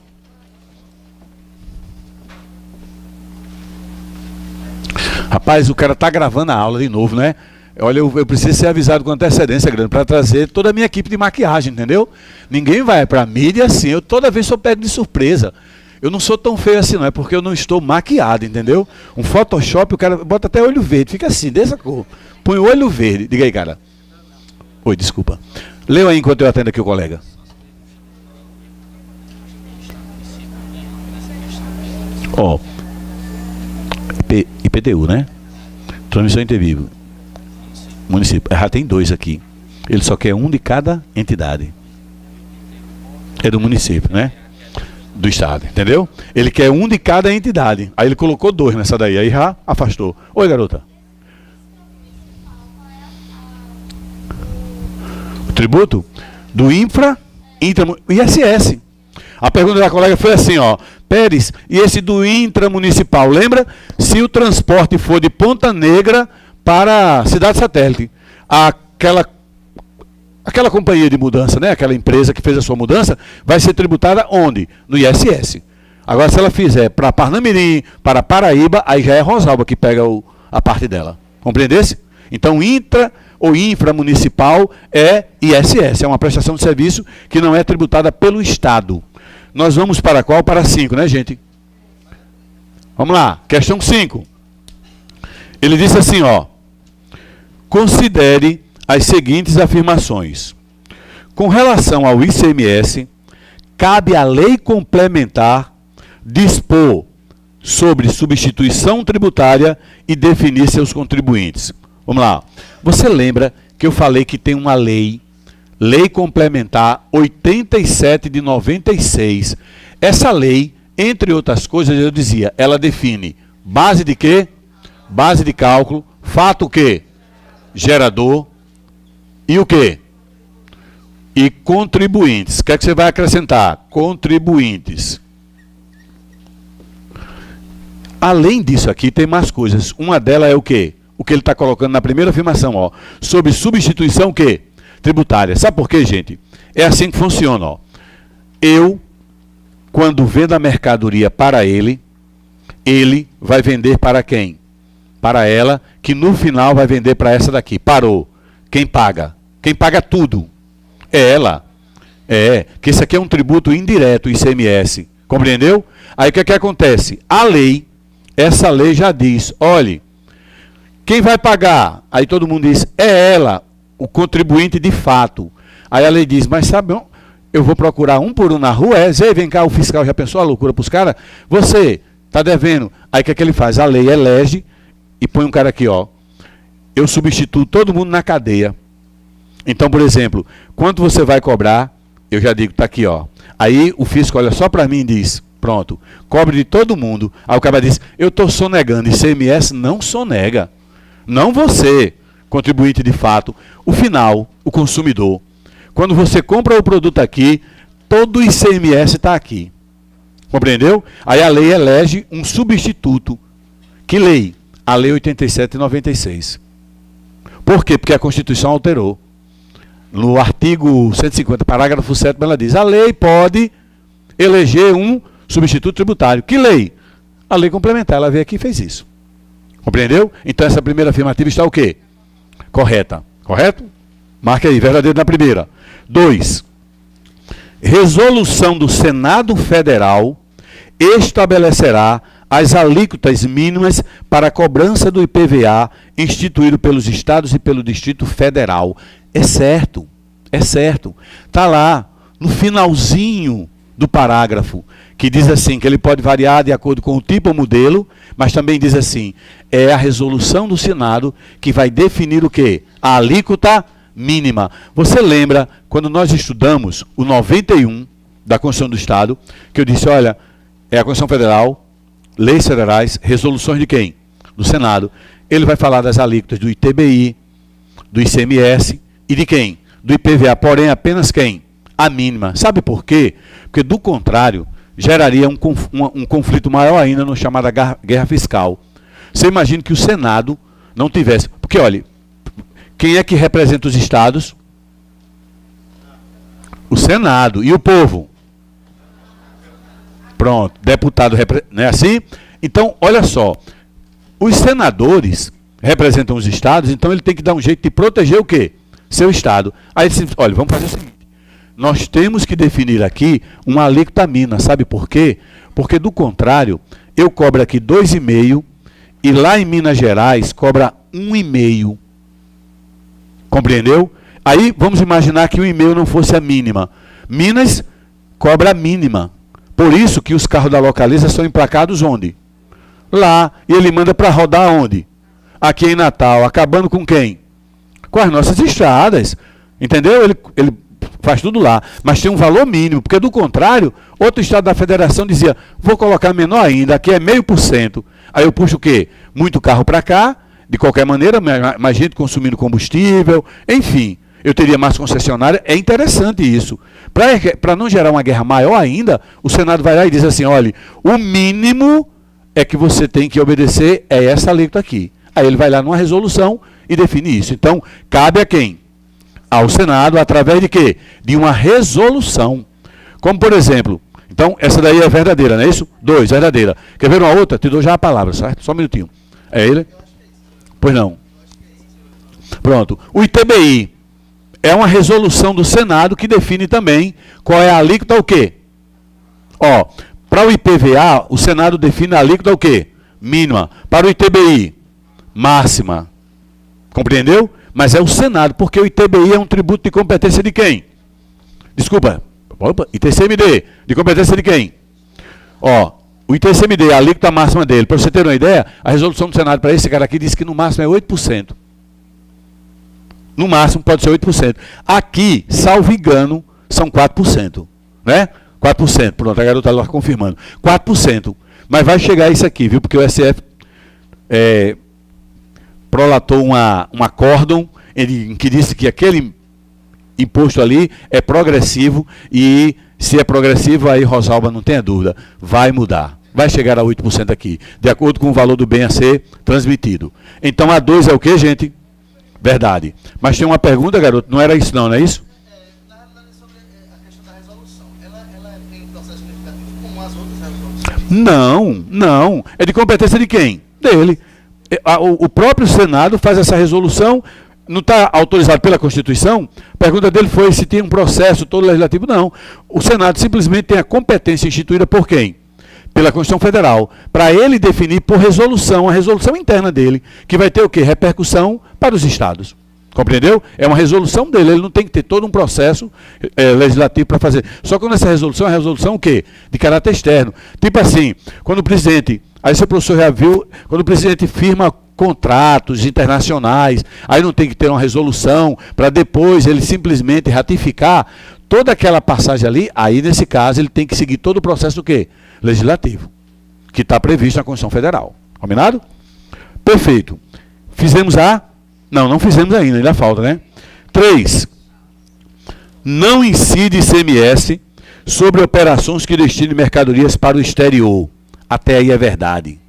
Rapaz, o cara está gravando a aula de novo, né? Olha, eu preciso ser avisado com antecedência grande para trazer toda a minha equipe de maquiagem, entendeu? Ninguém vai para a mídia assim. Eu toda vez sou pego de surpresa. Eu não sou tão feio assim, não. É porque eu não estou maquiado, entendeu? Um Photoshop, o cara bota até olho verde. Fica assim, dessa cor. Põe o olho verde. Diga aí, cara. Oi, desculpa. Leu aí enquanto eu atendo aqui o colega. Ó. IPTU, né? Transmissão intervivo. Município. Já tem 2 aqui. Ele só quer um de cada entidade. É do município, né? Do estado, entendeu? Ele quer um de cada entidade. Aí ele colocou 2 nessa daí, aí já afastou. Oi, garota. O tributo do ISS. A pergunta da colega foi assim, ó. Pérez, e esse do intramunicipal, lembra? Se o transporte for de Ponta Negra para Cidade Satélite, aquela companhia de mudança, né? Aquela empresa que fez a sua mudança, vai ser tributada onde? No ISS. Agora, se ela fizer para Parnamirim, para Paraíba, aí já é Rosalba que pega a parte dela. Compreendesse? Então, intra ou inframunicipal é ISS, é uma prestação de serviço que não é tributada pelo Estado. Nós vamos para qual? Para 5, né, gente? Vamos lá, questão 5. Ele disse assim, ó. Considere as seguintes afirmações. Com relação ao ICMS, cabe à lei complementar dispor sobre substituição tributária e definir seus contribuintes. Vamos lá. Você lembra que eu falei que tem uma lei complementar 87 de 96. Essa lei, entre outras coisas, eu dizia, ela define base de quê? Base de cálculo, fato o quê? Gerador e o quê? E contribuintes. O que é que você vai acrescentar? Contribuintes. Além disso aqui, tem mais coisas. Uma delas é o quê? O que ele está colocando na primeira afirmação, ó. Sobre substituição o quê? Tributária. Sabe por quê, gente? É assim que funciona, ó. Eu, quando vendo a mercadoria para ele vai vender para quem? Para ela, que no final vai vender para essa daqui. Parou. Quem paga? Quem paga tudo? É ela. É, que isso aqui é um tributo indireto, ICMS. Compreendeu? Aí o que é que acontece? A lei, essa lei já diz, olhe, quem vai pagar? Aí todo mundo diz, é ela, o contribuinte de fato. Aí a lei diz, mas sabe, eu vou procurar um por um na rua, vem cá, o fiscal já pensou a loucura para os caras? Você está devendo. Aí o que é que ele faz? A lei elege e põe um cara aqui, ó. Eu substituo todo mundo na cadeia. Então, por exemplo, quanto você vai cobrar? Eu já digo, está aqui, ó. Aí o fisco olha só para mim e diz, pronto, cobre de todo mundo. Aí o cara diz, eu estou sonegando. ICMS não sonega. Não você, contribuinte de fato. O final, o consumidor. Quando você compra o produto aqui, todo o ICMS está aqui. Compreendeu? Aí a lei elege um substituto. Que lei? A Lei 87 de 96. Por quê? Porque a Constituição alterou. No artigo 150, parágrafo 7, ela diz, a lei pode eleger um substituto tributário. Que lei? A lei complementar. Ela veio aqui e fez isso. Compreendeu? Então essa primeira afirmativa está o quê? Correta. Correto? Marque aí, verdadeiro na primeira. 2. Resolução do Senado Federal estabelecerá as alíquotas mínimas para a cobrança do IPVA instituído pelos estados e pelo Distrito Federal. É certo, é certo. Está lá, no finalzinho do parágrafo, que diz assim, que ele pode variar de acordo com o tipo ou modelo, mas também diz assim, é a resolução do Senado que vai definir o quê? A alíquota mínima. Você lembra, quando nós estudamos o 91 da Constituição do Estado, que eu disse, olha, é a Constituição Federal, leis federais, resoluções de quem? Do Senado. Ele vai falar das alíquotas do ITBI, do ICMS e de quem? Do IPVA, porém apenas quem? A mínima. Sabe por quê? Porque do contrário, geraria um conflito maior ainda no chamada guerra fiscal. Você imagina que o Senado não tivesse... Porque, olha, quem é que representa os estados? O Senado. E o povo? Pronto, deputado, não é assim? Então, olha só, os senadores representam os estados, então ele tem que dar um jeito de proteger o quê? Seu estado. Aí ele disse, olha, vamos fazer o seguinte, nós temos que definir aqui uma alíquota mínima, sabe por quê? Porque do contrário, eu cobro aqui 2,5 e lá em Minas Gerais cobra 1,5. Compreendeu? Aí vamos imaginar que o 1,5 não fosse a mínima. Minas cobra a mínima. Por isso que os carros da Localiza são emplacados onde? Lá. E ele manda para rodar onde? Aqui em Natal. Acabando com quem? Com as nossas estradas. Entendeu? Ele faz tudo lá. Mas tem um valor mínimo. Porque do contrário, outro estado da federação dizia, vou colocar menor ainda, aqui é 0,5%. Aí eu puxo o quê? Muito carro para cá, de qualquer maneira, mais gente consumindo combustível, enfim. Eu teria mais concessionária, é interessante isso. Para não gerar uma guerra maior ainda, o Senado vai lá e diz assim, olha, o mínimo é que você tem que obedecer é essa alíquota aqui. Aí ele vai lá numa resolução e define isso. Então, cabe a quem? Ao Senado, através de quê? De uma resolução. Como, por exemplo, então, essa daí é verdadeira, não é isso? 2, verdadeira. Quer ver uma outra? Te dou já a palavra, certo? Só um minutinho. É ele? Pois não. Pronto. O ITBI é uma resolução do Senado que define também qual é a alíquota o quê? Ó, para o IPVA, o Senado define a alíquota o quê? Mínima. Para o ITBI, máxima. Compreendeu? Mas é o Senado, porque o ITBI é um tributo de competência de quem? Desculpa. Opa, ITCMD, de competência de quem? Ó, o ITCMD, a alíquota máxima dele, para você ter uma ideia, a resolução do Senado para esse cara aqui diz que no máximo é 8%. No máximo pode ser 8%. Aqui, salvo engano, são 4%. Né? 4%, pronto, a garota está lá confirmando. 4%. Mas vai chegar isso aqui, viu? Porque o SF prolatou um acórdão em que disse que aquele imposto ali é progressivo e se é progressivo, aí Rosalba não tenha dúvida, vai mudar. Vai chegar a 8% aqui, de acordo com o valor do bem a ser transmitido. Então a 2 é o que, gente? Verdade. Mas tem uma pergunta, garoto, não era isso não, não é isso? Na realidade, sobre a questão da resolução, ela tem um processo legislativo como as outras resoluções? Não. É de competência de quem? Dele. O próprio Senado faz essa resolução, não está autorizado pela Constituição? A pergunta dele foi se tem um processo todo legislativo. Não. O Senado simplesmente tem a competência instituída por quem? Pela Constituição Federal, para ele definir por resolução, a resolução interna dele, que vai ter o quê? Repercussão para os estados. Compreendeu? É uma resolução dele, ele não tem que ter todo um processo legislativo para fazer. Só que nessa resolução, é a resolução o quê? De caráter externo. Tipo assim, quando o presidente, aí seu professor já viu, quando o presidente firma contratos internacionais, aí não tem que ter uma resolução para depois ele simplesmente ratificar toda aquela passagem ali, aí nesse caso ele tem que seguir todo o processo do quê? Legislativo, que está previsto na Constituição Federal. Combinado? Perfeito. Fizemos a... Não fizemos ainda falta, né? 3. Não incide ICMS sobre operações que destinem mercadorias para o exterior. Até aí é verdade.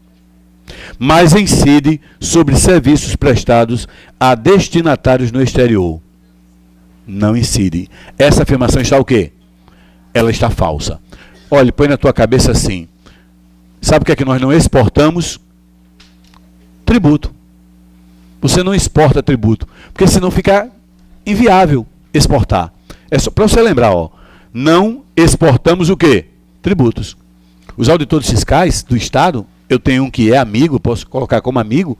Mas incide sobre serviços prestados a destinatários no exterior. Não incide. Essa afirmação está o quê? Ela está falsa. Olha, põe na tua cabeça assim. Sabe o que é que nós não exportamos? Tributo. Você não exporta tributo, porque senão fica inviável exportar. É só para você lembrar, ó. Não exportamos o quê? Tributos. Os auditores fiscais do Estado, eu tenho um que é amigo, posso colocar como amigo,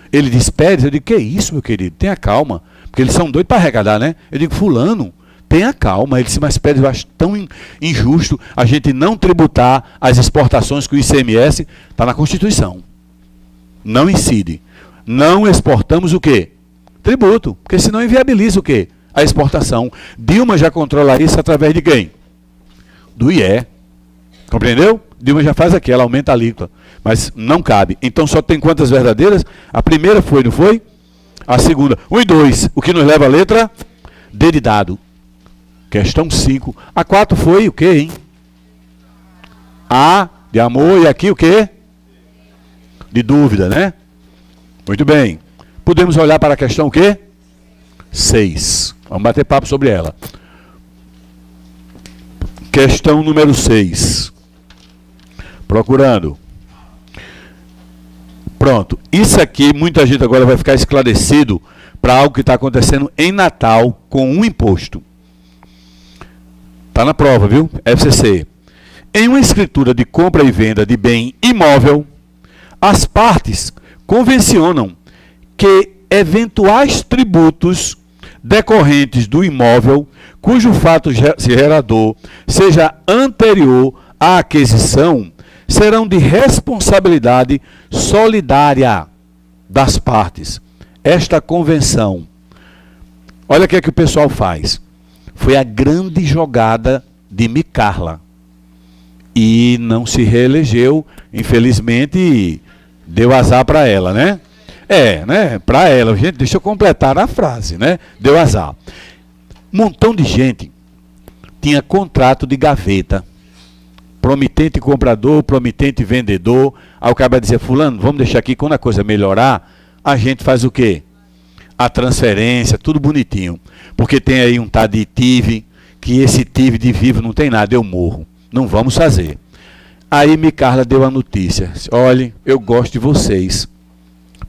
ele diz, Pérez, eu digo, que é isso, meu querido? Tenha calma, porque eles são doidos para arrecadar, né? Eu digo, fulano, Tenha calma. Ele disse, mas Pérez, eu acho tão injusto a gente não tributar as exportações que o ICMS está na Constituição. Não incide. Não exportamos o quê? Tributo. Porque senão inviabiliza o quê? A exportação. Dilma já controla isso através de quem? Do IE. Compreendeu? Dilma já faz aqui, ela aumenta a alíquota. Mas não cabe. Então só tem quantas verdadeiras? A primeira foi, não foi? A segunda. 1 e 2. O que nos leva a letra D de dado. Questão 5. A 4 foi o quê, hein? A de amor e aqui o quê? De dúvida, né? Muito bem. Podemos olhar para a questão o quê? 6. Vamos bater papo sobre ela. Questão número 6. Procurando. Pronto. Isso aqui, muita gente agora vai ficar esclarecido para algo que está acontecendo em Natal com um imposto. Está na prova, viu? FCC. Em uma escritura de compra e venda de bem imóvel, as partes convencionam que eventuais tributos decorrentes do imóvel, cujo fato gerador seja anterior à aquisição, serão de responsabilidade solidária das partes. Esta convenção, olha o que é que o pessoal faz. Foi a grande jogada de Micarla. E não se reelegeu, infelizmente, deu azar para ela, né? Né? Para ela, gente, deixa eu completar a frase, né? Deu azar. Um montão de gente tinha contrato de gaveta. Promitente comprador, promitente vendedor. Aí o cara vai dizer, fulano, vamos deixar aqui, quando a coisa melhorar, a gente faz o quê? A transferência, tudo bonitinho. Porque tem aí um tal de TIV, que esse TIV de vivo não tem nada, eu morro. Não vamos fazer. Aí Micarla deu a notícia. Olha, eu gosto de vocês.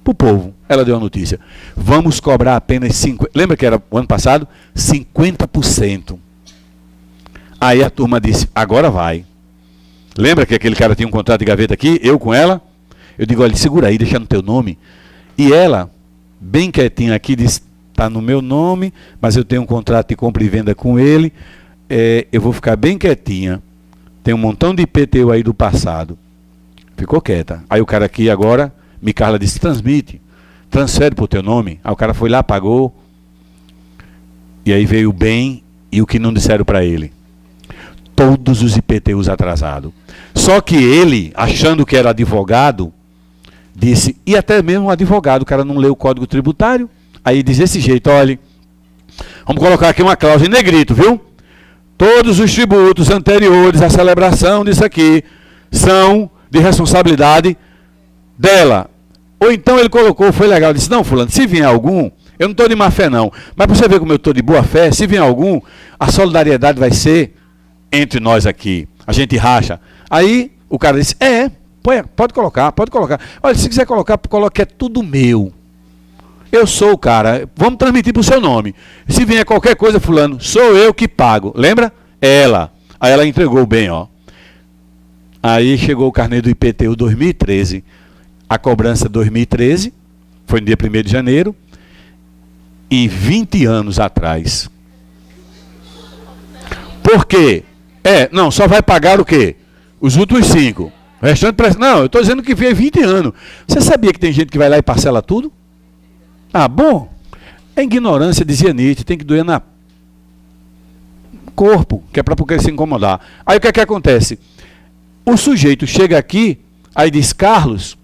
Para o povo, ela deu a notícia. Vamos cobrar apenas 50%. Lembra que era o ano passado? 50%. Aí a turma disse, agora vai. Lembra que aquele cara tinha um contrato de gaveta aqui? Eu com ela? Eu digo, olha, segura aí, deixa no teu nome. E ela, bem quietinha aqui, disse, está no meu nome, mas eu tenho um contrato de compra e venda com ele. Eu vou ficar bem quietinha. Tem um montão de IPTU aí do passado. Ficou quieta. Aí o cara aqui agora, Micarla disse, transfere para o teu nome. Aí o cara foi lá, pagou. E aí veio o bem e o que não disseram para ele. Todos os IPTUs atrasados. Só que ele, achando que era advogado, disse, e até mesmo um advogado, o cara não leu o Código Tributário. Aí diz desse jeito, olha, vamos colocar aqui uma cláusula em negrito, viu? Todos os tributos anteriores à celebração disso aqui são de responsabilidade dela. Ou então ele colocou, foi legal, disse, não, fulano, se vier algum, eu não estou de má fé não, mas para você ver como eu estou de boa fé, se vier algum, a solidariedade vai ser entre nós aqui. A gente racha. Aí o cara disse, pode colocar. Olha, se quiser colocar, coloque, é tudo meu. Eu sou o cara, vamos transmitir para o seu nome. Se vier qualquer coisa, fulano, sou eu que pago. Lembra? Ela. Aí ela entregou o bem, ó. Aí chegou o carnê do IPTU 2013. A cobrança 2013, foi no dia 1º de janeiro. E 20 anos atrás. Por quê? Não, só vai pagar o quê? Os últimos 5. O restante, não, eu estou dizendo que vem 20 anos. Você sabia que tem gente que vai lá e parcela tudo? Ah, bom, é ignorância, dizia Nietzsche, tem que doer na corpo, que é para porque se incomodar. Aí o que é que acontece? O sujeito chega aqui, aí diz, Carlos,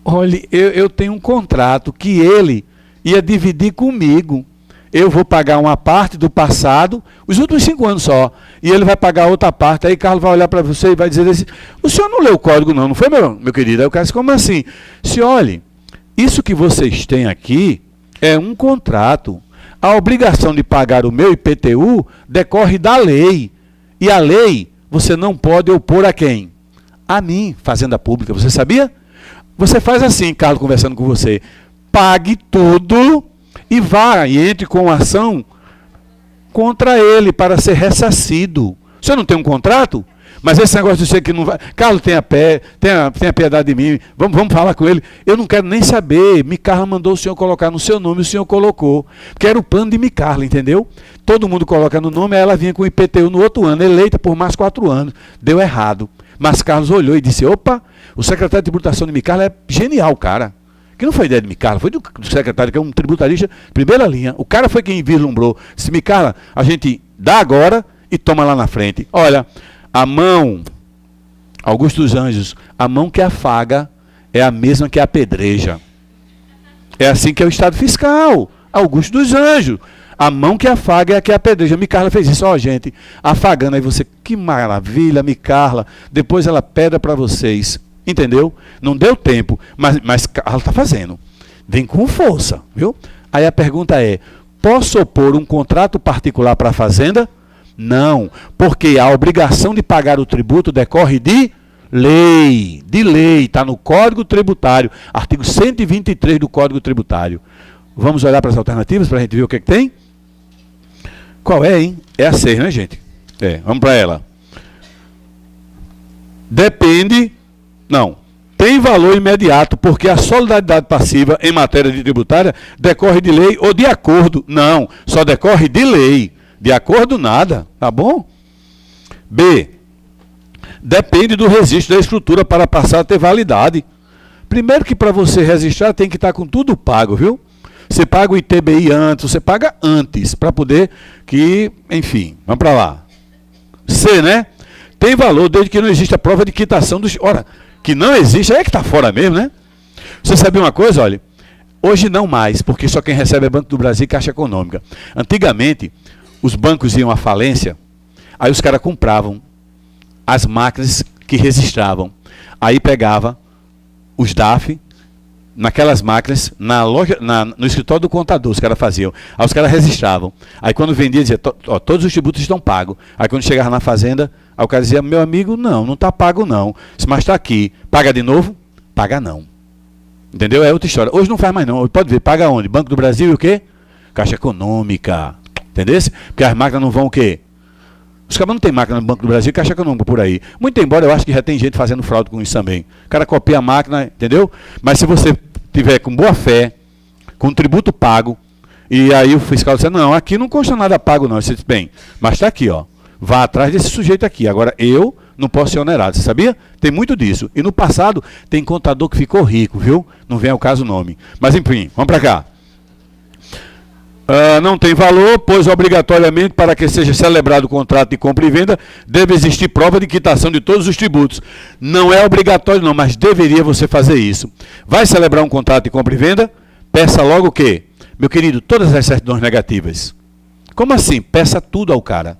olha, eu tenho um contrato que ele ia dividir comigo. Eu vou pagar uma parte do passado, os últimos 5 anos só, e ele vai pagar outra parte. Aí Carlos vai olhar para você e vai dizer assim, o senhor não leu o código não foi, meu querido? Aí o cara diz, como assim? Se olhe, isso que vocês têm aqui é um contrato. A obrigação de pagar o meu IPTU decorre da lei. E a lei você não pode opor a quem? A mim, Fazenda Pública. Você sabia? Você faz assim, Carlos, conversando com você. Pague tudo e vá e entre com ação contra ele para ser ressarcido. Você não tem um contrato? Mas esse negócio de você que não vai... Carlos, tenha piedade de mim, vamos falar com ele. Eu não quero nem saber. Micarla mandou o senhor colocar no seu nome, o senhor colocou. Porque era o plano de Micarla, entendeu? Todo mundo coloca no nome, aí ela vinha com o IPTU no outro ano, eleita por mais 4 anos. Deu errado. Mas Carlos olhou e disse, opa, o secretário de tributação de Micarla é genial, cara. Que não foi ideia de Micarla, foi do secretário, que é um tributarista primeira linha. O cara foi quem vislumbrou. Disse, Micarla, a gente dá agora e toma lá na frente. Olha, a mão, Augusto dos Anjos, a mão que afaga é a mesma que apedreja. É assim que é o Estado fiscal. Augusto dos Anjos. A mão que afaga é a que apedreja. Micarla fez isso, ó, gente, afagando. Aí você, que maravilha, Micarla. Depois ela pedra para vocês. Entendeu? Não deu tempo, mas ela está fazendo. Vem com força, viu? Aí a pergunta é, posso opor um contrato particular para a fazenda? Não, porque a obrigação de pagar o tributo decorre de lei, está no Código Tributário, artigo 123 do Código Tributário. Vamos olhar para as alternativas para a gente ver o que tem? Qual é, hein? É a 6, né, gente? Vamos para ela. Depende... Não, tem valor imediato, porque a solidariedade passiva em matéria de tributária decorre de lei ou de acordo. Não, só decorre de lei. De acordo, nada, tá bom? B, depende do registro da escritura para passar a ter validade. Primeiro que para você registrar tem que estar com tudo pago, viu? Você paga o ITBI antes, você paga antes, para poder que, enfim, vamos para lá. C, né? Tem valor desde que não exista prova de quitação dos... Ora, que não existe, aí é que está fora mesmo, né? Você sabia uma coisa, olha, hoje não mais, porque só quem recebe é Banco do Brasil e Caixa Econômica. Antigamente, os bancos iam à falência, aí os caras compravam as máquinas que registravam. Aí pegava os DAF, naquelas máquinas, na loja, no escritório do contador, os caras faziam. Aí os caras registravam. Aí quando vendia, dizia, todos os tributos estão pagos. Aí quando chegava na fazenda, aí o cara dizia, meu amigo, não está pago não. Mas está aqui. Paga de novo? Paga não. Entendeu? É outra história. Hoje não faz mais não. Pode ver, paga onde? Banco do Brasil e o quê? Caixa Econômica. Entendeu? Porque as máquinas não vão o quê? Os caras não tem máquina no Banco do Brasil e Caixa Econômica por aí. Muito embora eu acho que já tem gente fazendo fraude com isso também. O cara copia a máquina, entendeu? Mas se você tiver com boa fé, com tributo pago, e aí o fiscal disser, não, aqui não consta nada pago não. Você diz, bem, mas está aqui, ó. Vá atrás desse sujeito aqui. Agora, eu não posso ser onerado. Você sabia? Tem muito disso. E no passado, tem contador que ficou rico, viu? Não vem ao caso o nome. Mas, enfim, vamos para cá. Não tem valor, pois obrigatoriamente, para que seja celebrado o contrato de compra e venda, deve existir prova de quitação de todos os tributos. Não é obrigatório não, mas deveria você fazer isso. Vai celebrar um contrato de compra e venda? Peça logo o quê? Meu querido, todas as certidões negativas. Como assim? Peça tudo ao cara.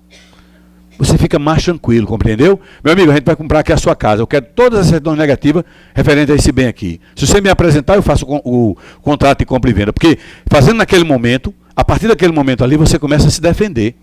Você fica mais tranquilo, compreendeu? Meu amigo, a gente vai comprar aqui a sua casa. Eu quero todas as certidões negativas referentes a esse bem aqui. Se você me apresentar, eu faço o contrato de compra e venda. Porque fazendo naquele momento, a partir daquele momento ali, você começa a se defender.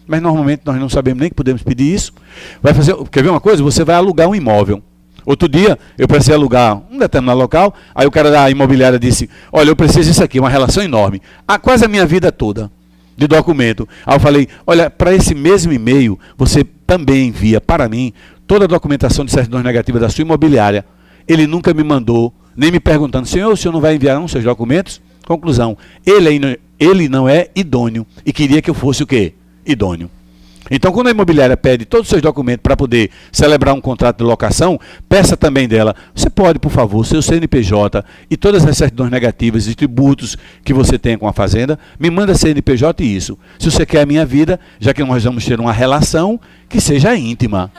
Mas normalmente nós não sabemos nem que podemos pedir isso. Vai fazer, quer ver uma coisa? Você vai alugar um imóvel. Outro dia, eu precisei alugar um determinado local, aí o cara da imobiliária disse, olha, eu preciso disso aqui, uma relação enorme. Quase a minha vida toda de documento. Aí eu falei, olha, para esse mesmo e-mail, você também envia para mim toda a documentação de certidões negativas da sua imobiliária. Ele nunca me mandou, nem me perguntando, senhor, o senhor não vai enviar não seus documentos? Conclusão, ele não é idôneo e queria que eu fosse o quê? Idôneo. Então, quando a imobiliária pede todos os seus documentos para poder celebrar um contrato de locação, peça também dela, você pode, por favor, seu CNPJ e todas as certidões negativas e tributos que você tenha com a fazenda, me manda CNPJ e isso. Se você quer a minha vida, já que nós vamos ter uma relação que seja íntima.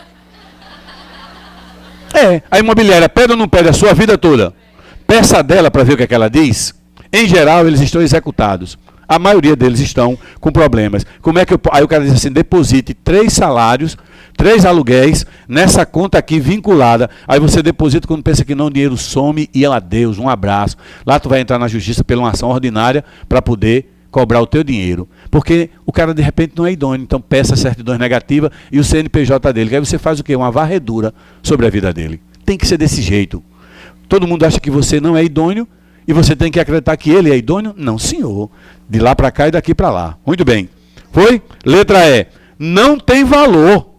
A imobiliária pede ou não pede a sua vida toda? Peça dela para ver o que é que ela diz. Em geral, eles estão executados. A maioria deles estão com problemas. Como é que aí o cara diz assim, deposite 3 salários, 3 aluguéis, nessa conta aqui vinculada. Aí você deposita, quando pensa que não, o dinheiro some e adeus, um abraço. Lá tu vai entrar na justiça pela uma ação ordinária para poder cobrar o teu dinheiro. Porque o cara de repente não é idôneo, então peça certidões negativas e o CNPJ dele. Aí você faz o quê? Uma varredura sobre a vida dele. Tem que ser desse jeito. Todo mundo acha que você não é idôneo, e você tem que acreditar que ele é idôneo? Não, senhor. De lá para cá e daqui para lá. Muito bem. Foi? Letra E. Não tem valor.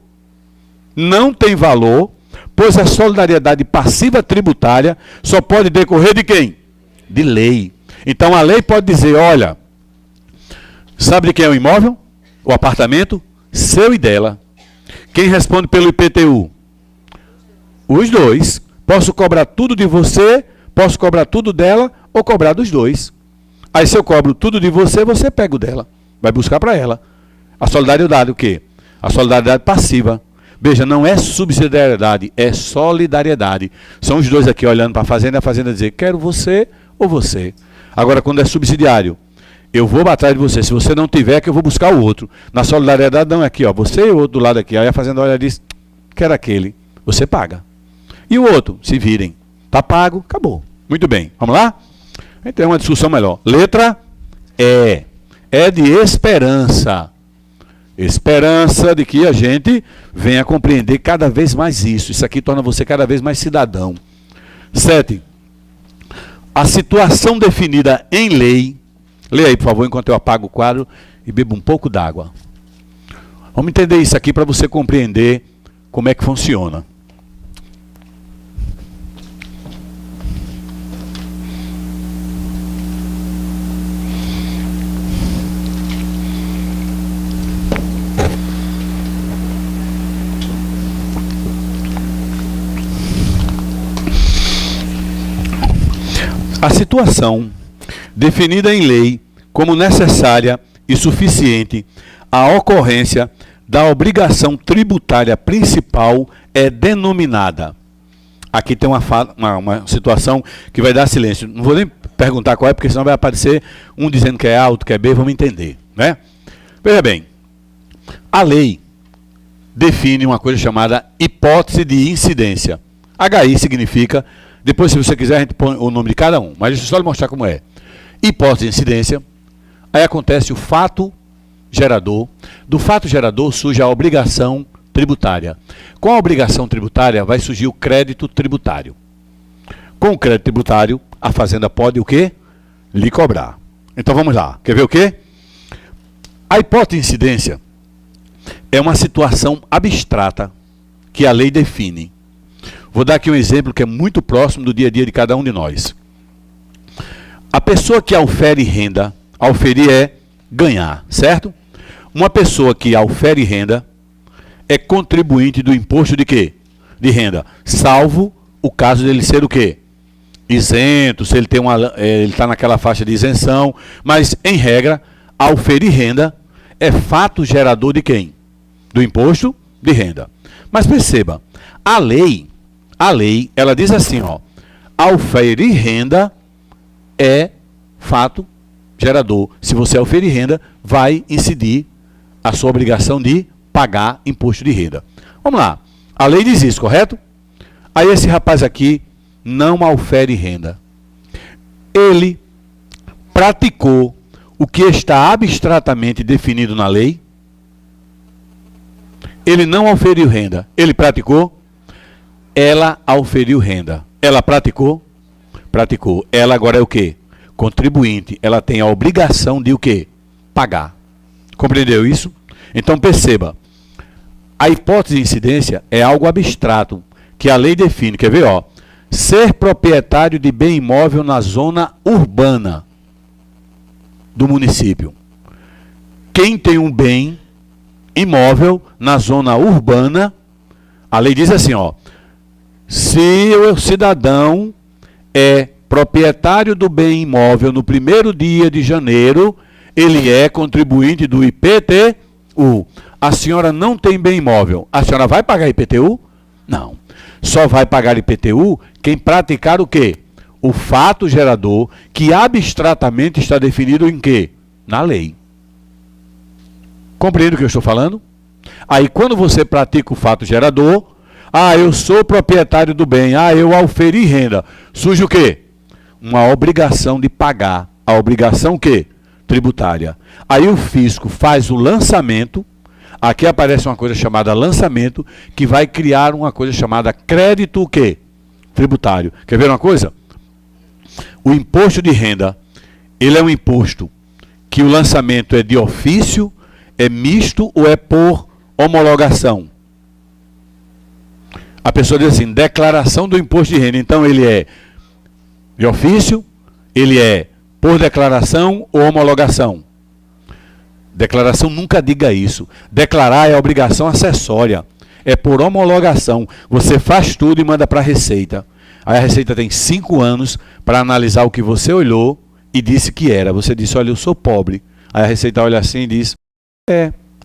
não tem valor, pois a solidariedade passiva tributária só pode decorrer de quem? De lei. Então a lei pode dizer, olha, sabe de quem é o imóvel? O apartamento? Seu e dela. Quem responde pelo IPTU? Os dois. Posso cobrar tudo de você, posso cobrar tudo dela ou cobrar dos dois. Aí se eu cobro tudo de você, você pega o dela. Vai buscar para ela. A solidariedade o quê? A solidariedade passiva. Veja, não é subsidiariedade, é solidariedade. São os dois aqui olhando para a fazenda dizer, quero você ou você. Agora, quando é subsidiário, eu vou atrás de você. Se você não tiver, que eu vou buscar o outro. Na solidariedade, não é aqui, ó, você e o outro do lado aqui. Aí a fazenda olha e diz, quero aquele. Você paga. E o outro, se virem. Tá pago, acabou. Muito bem, vamos lá? Então é uma discussão melhor. Letra E. É de esperança. Esperança de que a gente venha compreender cada vez mais isso. Isso aqui torna você cada vez mais cidadão. 7. A situação definida em lei. Leia aí, por favor, enquanto eu apago o quadro e bebo um pouco d'água. Vamos entender isso aqui para você compreender como é que funciona. A situação definida em lei como necessária e suficiente à ocorrência da obrigação tributária principal é denominada. Aqui tem uma situação que vai dar silêncio. Não vou nem perguntar qual é, porque senão vai aparecer um dizendo que é A, outro que é B, vamos entender, né? Veja bem, a lei define uma coisa chamada hipótese de incidência. HI significa... Depois, se você quiser, a gente põe o nome de cada um. Mas deixa eu só lhe mostrar como é. Hipótese de incidência. Aí acontece o fato gerador. Do fato gerador surge a obrigação tributária. Com a obrigação tributária vai surgir o crédito tributário. Com o crédito tributário, a fazenda pode o quê? Lhe cobrar. Então vamos lá. Quer ver o quê? A hipótese de incidência é uma situação abstrata que a lei define. Vou dar aqui um exemplo que é muito próximo do dia a dia de cada um de nós. A pessoa que aufere renda, auferir é ganhar, certo? Uma pessoa que aufere renda é contribuinte do imposto de quê? De renda, salvo o caso dele ser o quê? Isento, se ele tem ele está naquela faixa de isenção, mas em regra, auferir renda é fato gerador de quem? Do imposto de renda. Mas perceba, a lei, ela diz assim, ó, auferir renda é fato gerador. Se você auferir renda, vai incidir a sua obrigação de pagar imposto de renda. Vamos lá, a lei diz isso, correto? Aí esse rapaz aqui não aufere renda. Ele praticou o que está abstratamente definido na lei. Ele não auferiu renda. Ele praticou? Ela auferiu renda. Ela praticou? Praticou. Ela agora é o quê? Contribuinte. Ela tem a obrigação de o quê? Pagar. Compreendeu isso? Então perceba, a hipótese de incidência é algo abstrato, que a lei define. Quer ver? Ó, ser proprietário de bem imóvel na zona urbana do município. Quem tem um bem imóvel na zona urbana, a lei diz assim, ó, se o cidadão é proprietário do bem imóvel no primeiro dia de janeiro, ele é contribuinte do IPTU. A senhora não tem bem imóvel, a senhora vai pagar IPTU? Não. Só vai pagar IPTU quem praticar o quê? O fato gerador, que abstratamente está definido em quê? Na lei. Compreende o que eu estou falando? Aí quando você pratica o fato gerador, eu sou proprietário do bem, eu auferi renda, surge o quê? Uma obrigação de pagar. A obrigação o quê? Tributária. Aí o fisco faz o lançamento, aqui aparece uma coisa chamada lançamento, que vai criar uma coisa chamada crédito o quê? Tributário. Quer ver uma coisa? O imposto de renda, ele é um imposto que o lançamento é de ofício, é misto ou é por homologação? A pessoa diz assim, declaração do imposto de renda. Então ele é de ofício, ele é por declaração ou homologação. Declaração nunca diga isso. Declarar é obrigação acessória. É por homologação. Você faz tudo e manda para a Receita. Aí a Receita tem 5 anos para analisar o que você olhou e disse que era. Você disse, olha, eu sou pobre. Aí a Receita olha assim e diz,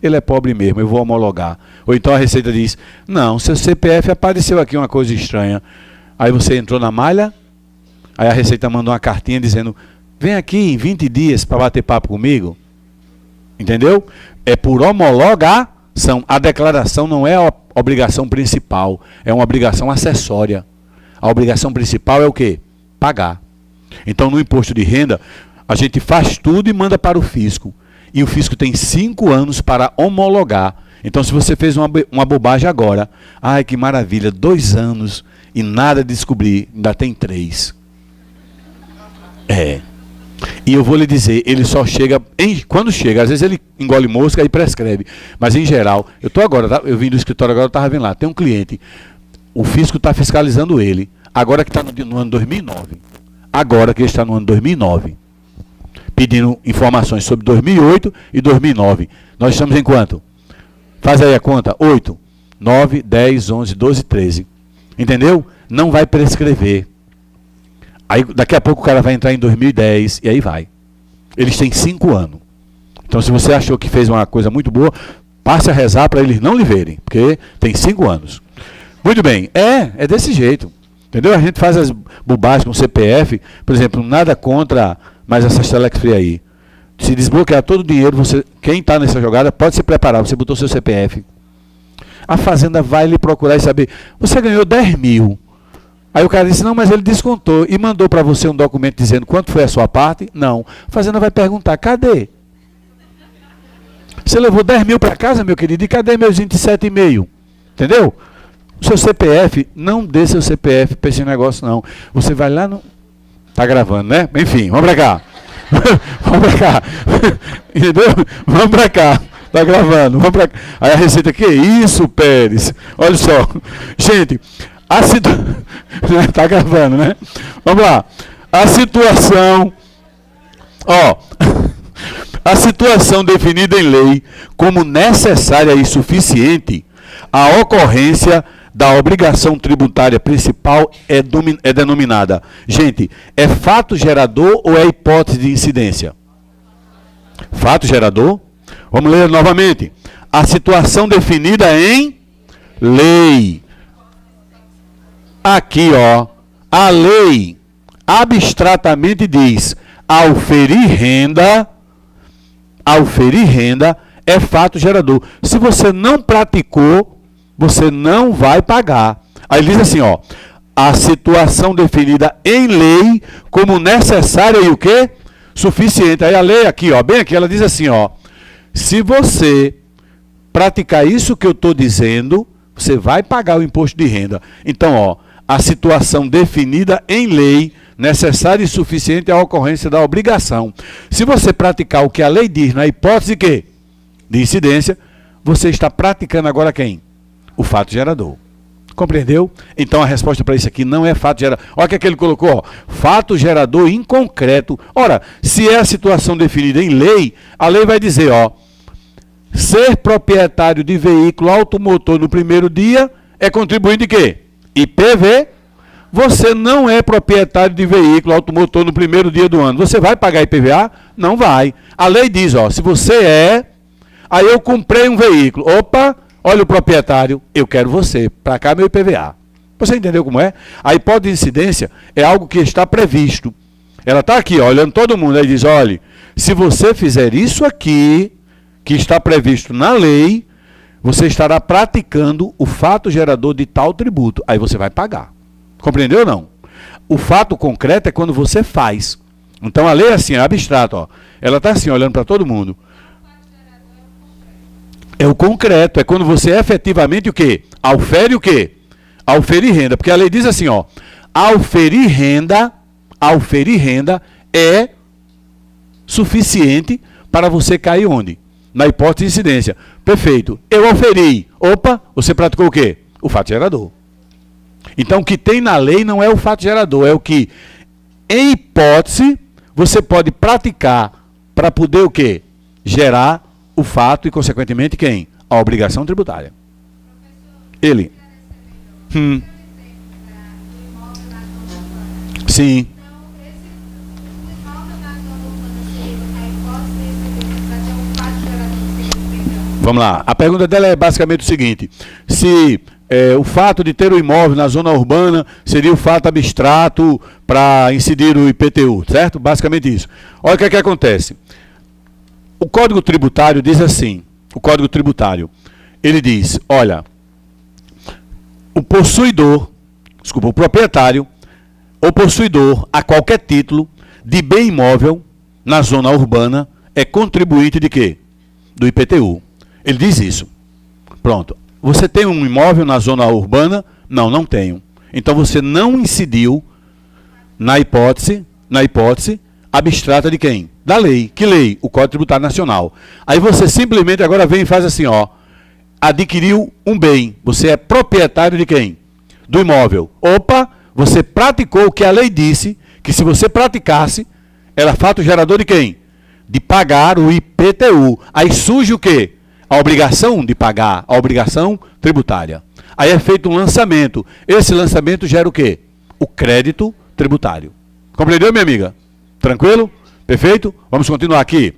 ele é pobre mesmo, eu vou homologar. Ou então a Receita diz, não, seu CPF apareceu aqui uma coisa estranha. Aí você entrou na malha, aí a Receita mandou uma cartinha dizendo, vem aqui em 20 dias para bater papo comigo. Entendeu? É por homologação. A declaração não é a obrigação principal, é uma obrigação acessória. A obrigação principal é o quê? Pagar. Então no imposto de renda, a gente faz tudo e manda para o fisco. E o fisco tem 5 anos para homologar. Então se você fez uma bobagem agora, ai que maravilha, 2 anos e nada de descobrir, ainda tem 3. E eu vou lhe dizer, ele só chega, quando chega, às vezes ele engole mosca e prescreve. Mas em geral, eu vim do escritório agora, eu estava vendo lá, tem um cliente, o fisco está fiscalizando ele, agora que está no ano 2009. Agora que ele está no ano 2009. Pedindo informações sobre 2008 e 2009. Nós estamos em quanto? Faz aí a conta. 8, 9, 10, 11, 12, 13. Entendeu? Não vai prescrever. Aí daqui a pouco o cara vai entrar em 2010 e aí vai. Eles têm 5 anos. Então se você achou que fez uma coisa muito boa, passe a rezar para eles não lhe verem, porque tem 5 anos. Muito bem, é desse jeito. Entendeu? A gente faz as bobagens com o CPF, por exemplo, nada contra mais essas Telex Free aí. Se desbloquear todo o dinheiro, quem está nessa jogada pode se preparar, você botou seu CPF. A Fazenda vai lhe procurar e saber, você ganhou 10 mil. Aí o cara disse, não, mas ele descontou e mandou para você um documento dizendo quanto foi a sua parte? Não. A Fazenda vai perguntar, cadê? Você levou 10 mil para casa, meu querido, e cadê meus 27,5? Entendeu? O seu CPF, não dê seu CPF para esse negócio, não. Você vai lá no... Tá gravando, né? Enfim, vamos para cá. Vamos para cá. Entendeu? Vamos para cá. Tá gravando. Vamos para cá. Aí a Receita, que isso, Pérez? Olha só. Gente, a situação... Tá gravando, né? Vamos lá. A situação... A situação definida em lei como necessária e suficiente, a ocorrência da obrigação tributária principal é denominada. Gente, é fato gerador ou é hipótese de incidência? Fato gerador. Vamos ler novamente. A situação definida em lei. Aqui, a lei abstratamente diz, auferir renda é fato gerador. Se você não praticou, você não vai pagar. Aí ele diz assim, a situação definida em lei como necessária e o quê? Suficiente. Aí a lei aqui, bem aqui, ela diz assim, se você praticar isso que eu estou dizendo, você vai pagar o imposto de renda. Então, a situação definida em lei, necessária e suficiente é a ocorrência da obrigação. Se você praticar o que a lei diz na hipótese de incidência, você está praticando agora quem? O fato gerador. Compreendeu? Então a resposta para isso aqui não é fato gerador. Olha o que ele colocou, fato gerador inconcreto. Ora, se é a situação definida em lei, a lei vai dizer, ser proprietário de veículo automotor no primeiro dia é contribuinte de quê? IPV. Você não é proprietário de veículo automotor no primeiro dia do ano. Você vai pagar IPVA? Não vai. A lei diz, se você aí eu comprei um veículo. Opa, olha o proprietário, eu quero você, para cá meu IPVA. Você entendeu como é? A hipótese de incidência é algo que está previsto. Ela está aqui, olhando todo mundo, aí diz, olha, se você fizer isso aqui, que está previsto na lei, você estará praticando o fato gerador de tal tributo. Aí você vai pagar. Compreendeu ou não? O fato concreto é quando você faz. Então a lei é assim, é abstrato. Ela está assim, olhando para todo mundo. É o concreto, é quando você efetivamente o quê? Aufere o quê? Auferir renda. Porque a lei diz assim, auferir renda é suficiente para você cair onde? Na hipótese de incidência. Perfeito. Eu auferi. Opa, você praticou o quê? O fato gerador. Então, o que tem na lei não é o fato gerador, é o que, em hipótese, você pode praticar para poder o quê? Gerar o fato e, consequentemente, quem? A obrigação tributária. Ele. Sim. Vamos lá. A pergunta dela é basicamente o seguinte: se o fato de ter o imóvel na zona urbana seria o fato abstrato para incidir o IPTU, certo? Basicamente isso. Olha o que é que acontece. O Código Tributário diz assim, o Código Tributário, ele diz, olha, o proprietário ou possuidor, a qualquer título, de bem imóvel na zona urbana, é contribuinte de quê? Do IPTU. Ele diz isso. Pronto. Você tem um imóvel na zona urbana? Não, não tenho. Então você não incidiu na hipótese abstrata de quem? Da lei. Que lei? O Código Tributário Nacional. Aí você simplesmente agora vem e faz assim, ó. Adquiriu um bem. Você é proprietário de quem? Do imóvel. Opa, você praticou o que a lei disse, que se você praticasse, era fato gerador de quem? De pagar o IPTU. Aí surge o quê? A obrigação de pagar, a obrigação tributária. Aí é feito um lançamento. Esse lançamento gera o quê? O crédito tributário. Compreendeu, minha amiga? Tranquilo? Perfeito? Vamos continuar aqui.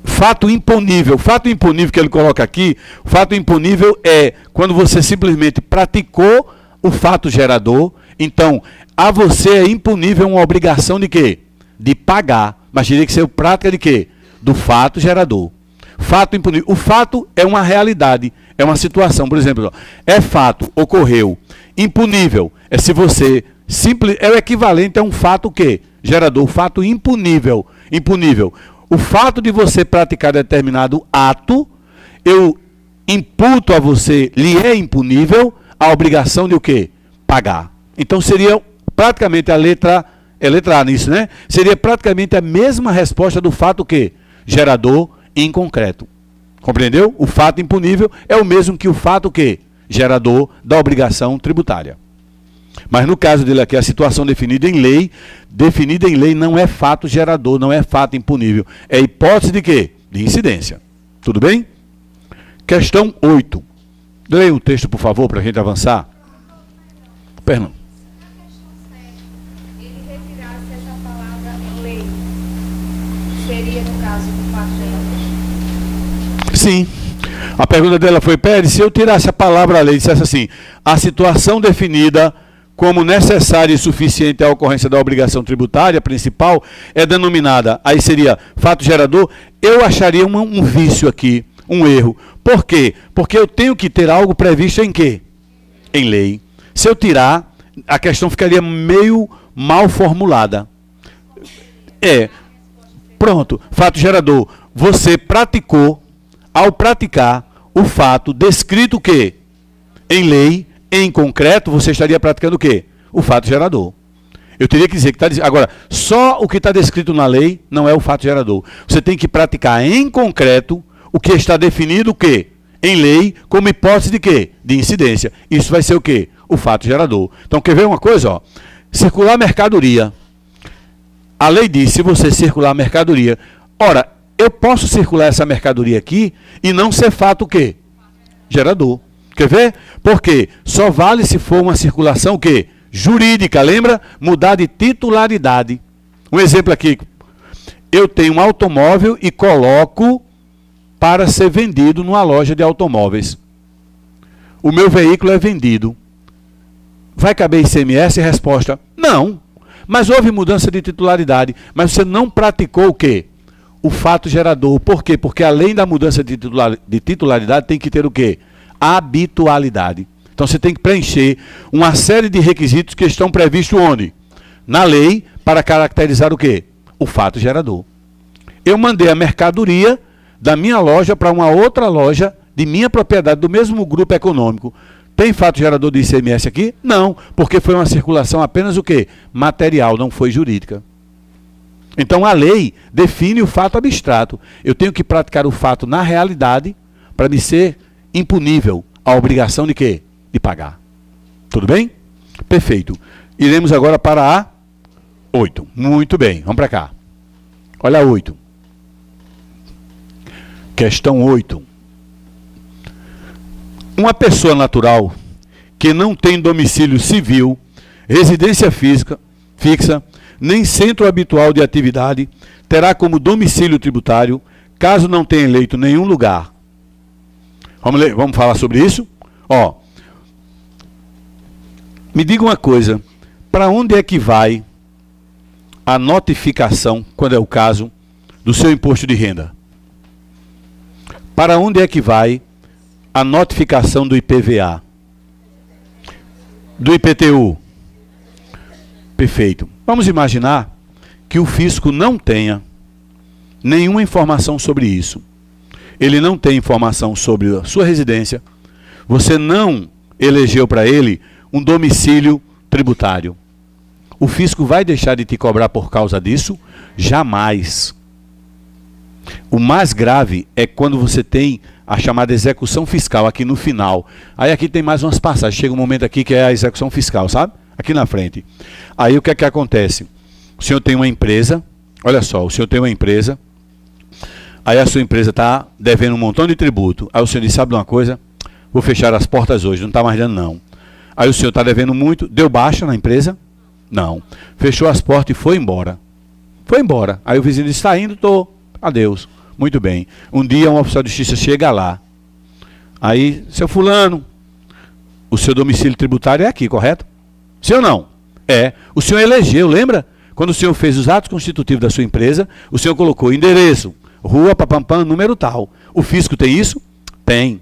Fato imponível. Fato imponível que ele coloca aqui, fato imponível é quando você simplesmente praticou o fato gerador. Então, a você é imponível uma obrigação de quê? De pagar. Mas teria que ser prática de quê? Do fato gerador. Fato imponível. O fato é uma realidade, é uma situação. Por exemplo, é fato, ocorreu. Impunível é se você é o equivalente a um fato que gerador, fato impunível. Impunível. O fato de você praticar determinado ato, eu imputo a você, lhe é impunível a obrigação de o quê? Pagar. Então seria praticamente a letra A nisso, né? Seria praticamente a mesma resposta do fato que gerador em concreto. Compreendeu? O fato impunível é o mesmo que o fato que gerador da obrigação tributária. Mas no caso dele aqui, a situação definida em lei não é fato gerador, não é fato impunível. É hipótese de quê? De incidência. Tudo bem? Questão 8. Leia o texto, por favor, para a gente avançar. Perdão. Ele retirasse essa palavra lei, seria no caso do fato gerador? Sim. A pergunta dela foi, Pérez, se eu tirasse a palavra lei e dissesse assim, a situação definida como necessária e suficiente à ocorrência da obrigação tributária principal é denominada, aí seria fato gerador, eu acharia um vício aqui, um erro. Por quê? Porque eu tenho que ter algo previsto em quê? Em lei. Se eu tirar, a questão ficaria meio mal formulada. Pronto, fato gerador. Você praticou, ao praticar o fato descrito o quê? Em lei, em concreto, você estaria praticando o quê? O fato gerador. Eu teria que dizer que está... Agora, só o que está descrito na lei não é o fato gerador. Você tem que praticar em concreto o que está definido o quê? Em lei, como hipótese de quê? De incidência. Isso vai ser o quê? O fato gerador. Então, quer ver uma coisa? Ó? Circular mercadoria. A lei diz, se você circular mercadoria... Ora, eu posso circular essa mercadoria aqui e não ser fato o quê? Gerador. Quer ver? Porque só vale se for uma circulação o quê? Jurídica, lembra? Mudar de titularidade. Um exemplo aqui. Eu tenho um automóvel e coloco para ser vendido numa loja de automóveis. O meu veículo é vendido. Vai caber ICMS? Resposta, não. Mas houve mudança de titularidade. Mas você não praticou o quê? O fato gerador. Por quê? Porque além da mudança de titularidade, tem que ter o quê? Habitualidade. Então você tem que preencher uma série de requisitos que estão previstos onde? Na lei, para caracterizar o quê? O fato gerador. Eu mandei a mercadoria da minha loja para uma outra loja de minha propriedade, do mesmo grupo econômico. Tem fato gerador de ICMS aqui? Não, porque foi uma circulação apenas o quê? Material, não foi jurídica. Então a lei define o fato abstrato. Eu tenho que praticar o fato na realidade para me ser impunível a obrigação de quê? De pagar. Tudo bem? Perfeito. Iremos agora para a 8. Muito bem, vamos para cá. Olha a 8. Questão 8. Uma pessoa natural que não tem domicílio civil, residência fixa, nem centro habitual de atividade, terá como domicílio tributário, caso não tenha eleito nenhum lugar. Vamos falar sobre isso? Ó, me diga uma coisa, para onde é que vai a notificação, quando é o caso, do seu imposto de renda? Para onde é que vai a notificação do IPVA? Do IPTU? Perfeito. Vamos imaginar que o fisco não tenha nenhuma informação sobre isso. Ele não tem informação sobre a sua residência. Você não elegeu para ele um domicílio tributário. O fisco vai deixar de te cobrar por causa disso? Jamais. O mais grave é quando você tem a chamada execução fiscal aqui no final. Aí aqui tem mais umas passagens. Chega um momento aqui que é a execução fiscal, sabe? Aqui na frente. Aí o que é que acontece? O senhor tem uma empresa, olha só, o senhor tem uma empresa, aí a sua empresa está devendo um montão de tributo. Aí o senhor diz, sabe de uma coisa? Vou fechar as portas hoje, não está mais dando não. Aí o senhor está devendo muito, deu baixa na empresa? Não. Fechou as portas e foi embora. Foi embora. Aí o vizinho disse, está indo, estou. Adeus. Muito bem. Um dia um oficial de justiça chega lá. Aí, seu fulano, o seu domicílio tributário é aqui, correto? Sim ou não? É. O senhor elegeu, lembra? Quando o senhor fez os atos constitutivos da sua empresa, o senhor colocou endereço, rua, papampam, número tal. O fisco tem isso? Tem.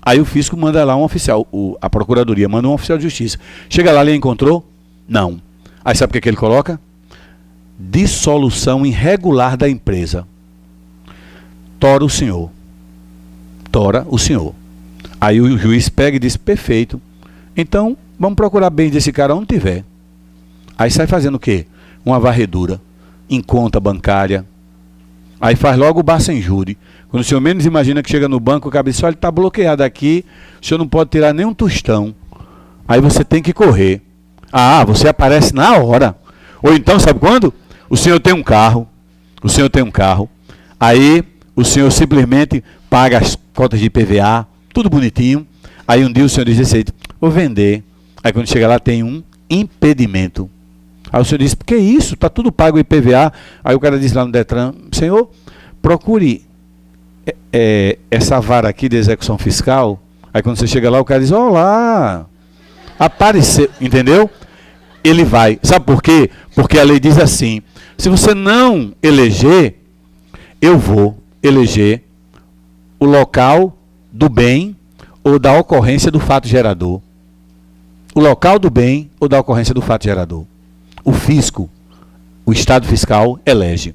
Aí o fisco manda lá um oficial, a procuradoria manda um oficial de justiça. Chega lá, ele encontrou? Não. Aí sabe o que ele coloca? Dissolução irregular da empresa. Tora o senhor. Tora o senhor. Aí o juiz pega e diz, perfeito. Então, vamos procurar bem desse cara onde tiver. Aí sai fazendo o quê? Uma varredura em conta bancária. Aí faz logo o bar sem júri. Quando o senhor menos imagina que chega no banco, o cara diz, olha, ele está bloqueado aqui, o senhor não pode tirar nem um tostão. Aí você tem que correr. Ah, você aparece na hora. Ou então, sabe quando? O senhor tem um carro. Aí o senhor simplesmente paga as cotas de IPVA, tudo bonitinho. Aí um dia o senhor diz assim, vou vender. Aí quando chega lá tem um impedimento. Aí o senhor diz, que isso? Está tudo pago o IPVA. Aí o cara diz lá no Detran, senhor, procure essa vara aqui de execução fiscal. Aí quando você chega lá, o cara diz, olá, apareceu, entendeu? Ele vai. Sabe por quê? Porque a lei diz assim, se você não eleger, eu vou eleger o local do bem ou da ocorrência do fato gerador. O local do bem ou da ocorrência do fato gerador. O fisco, o Estado fiscal, elege.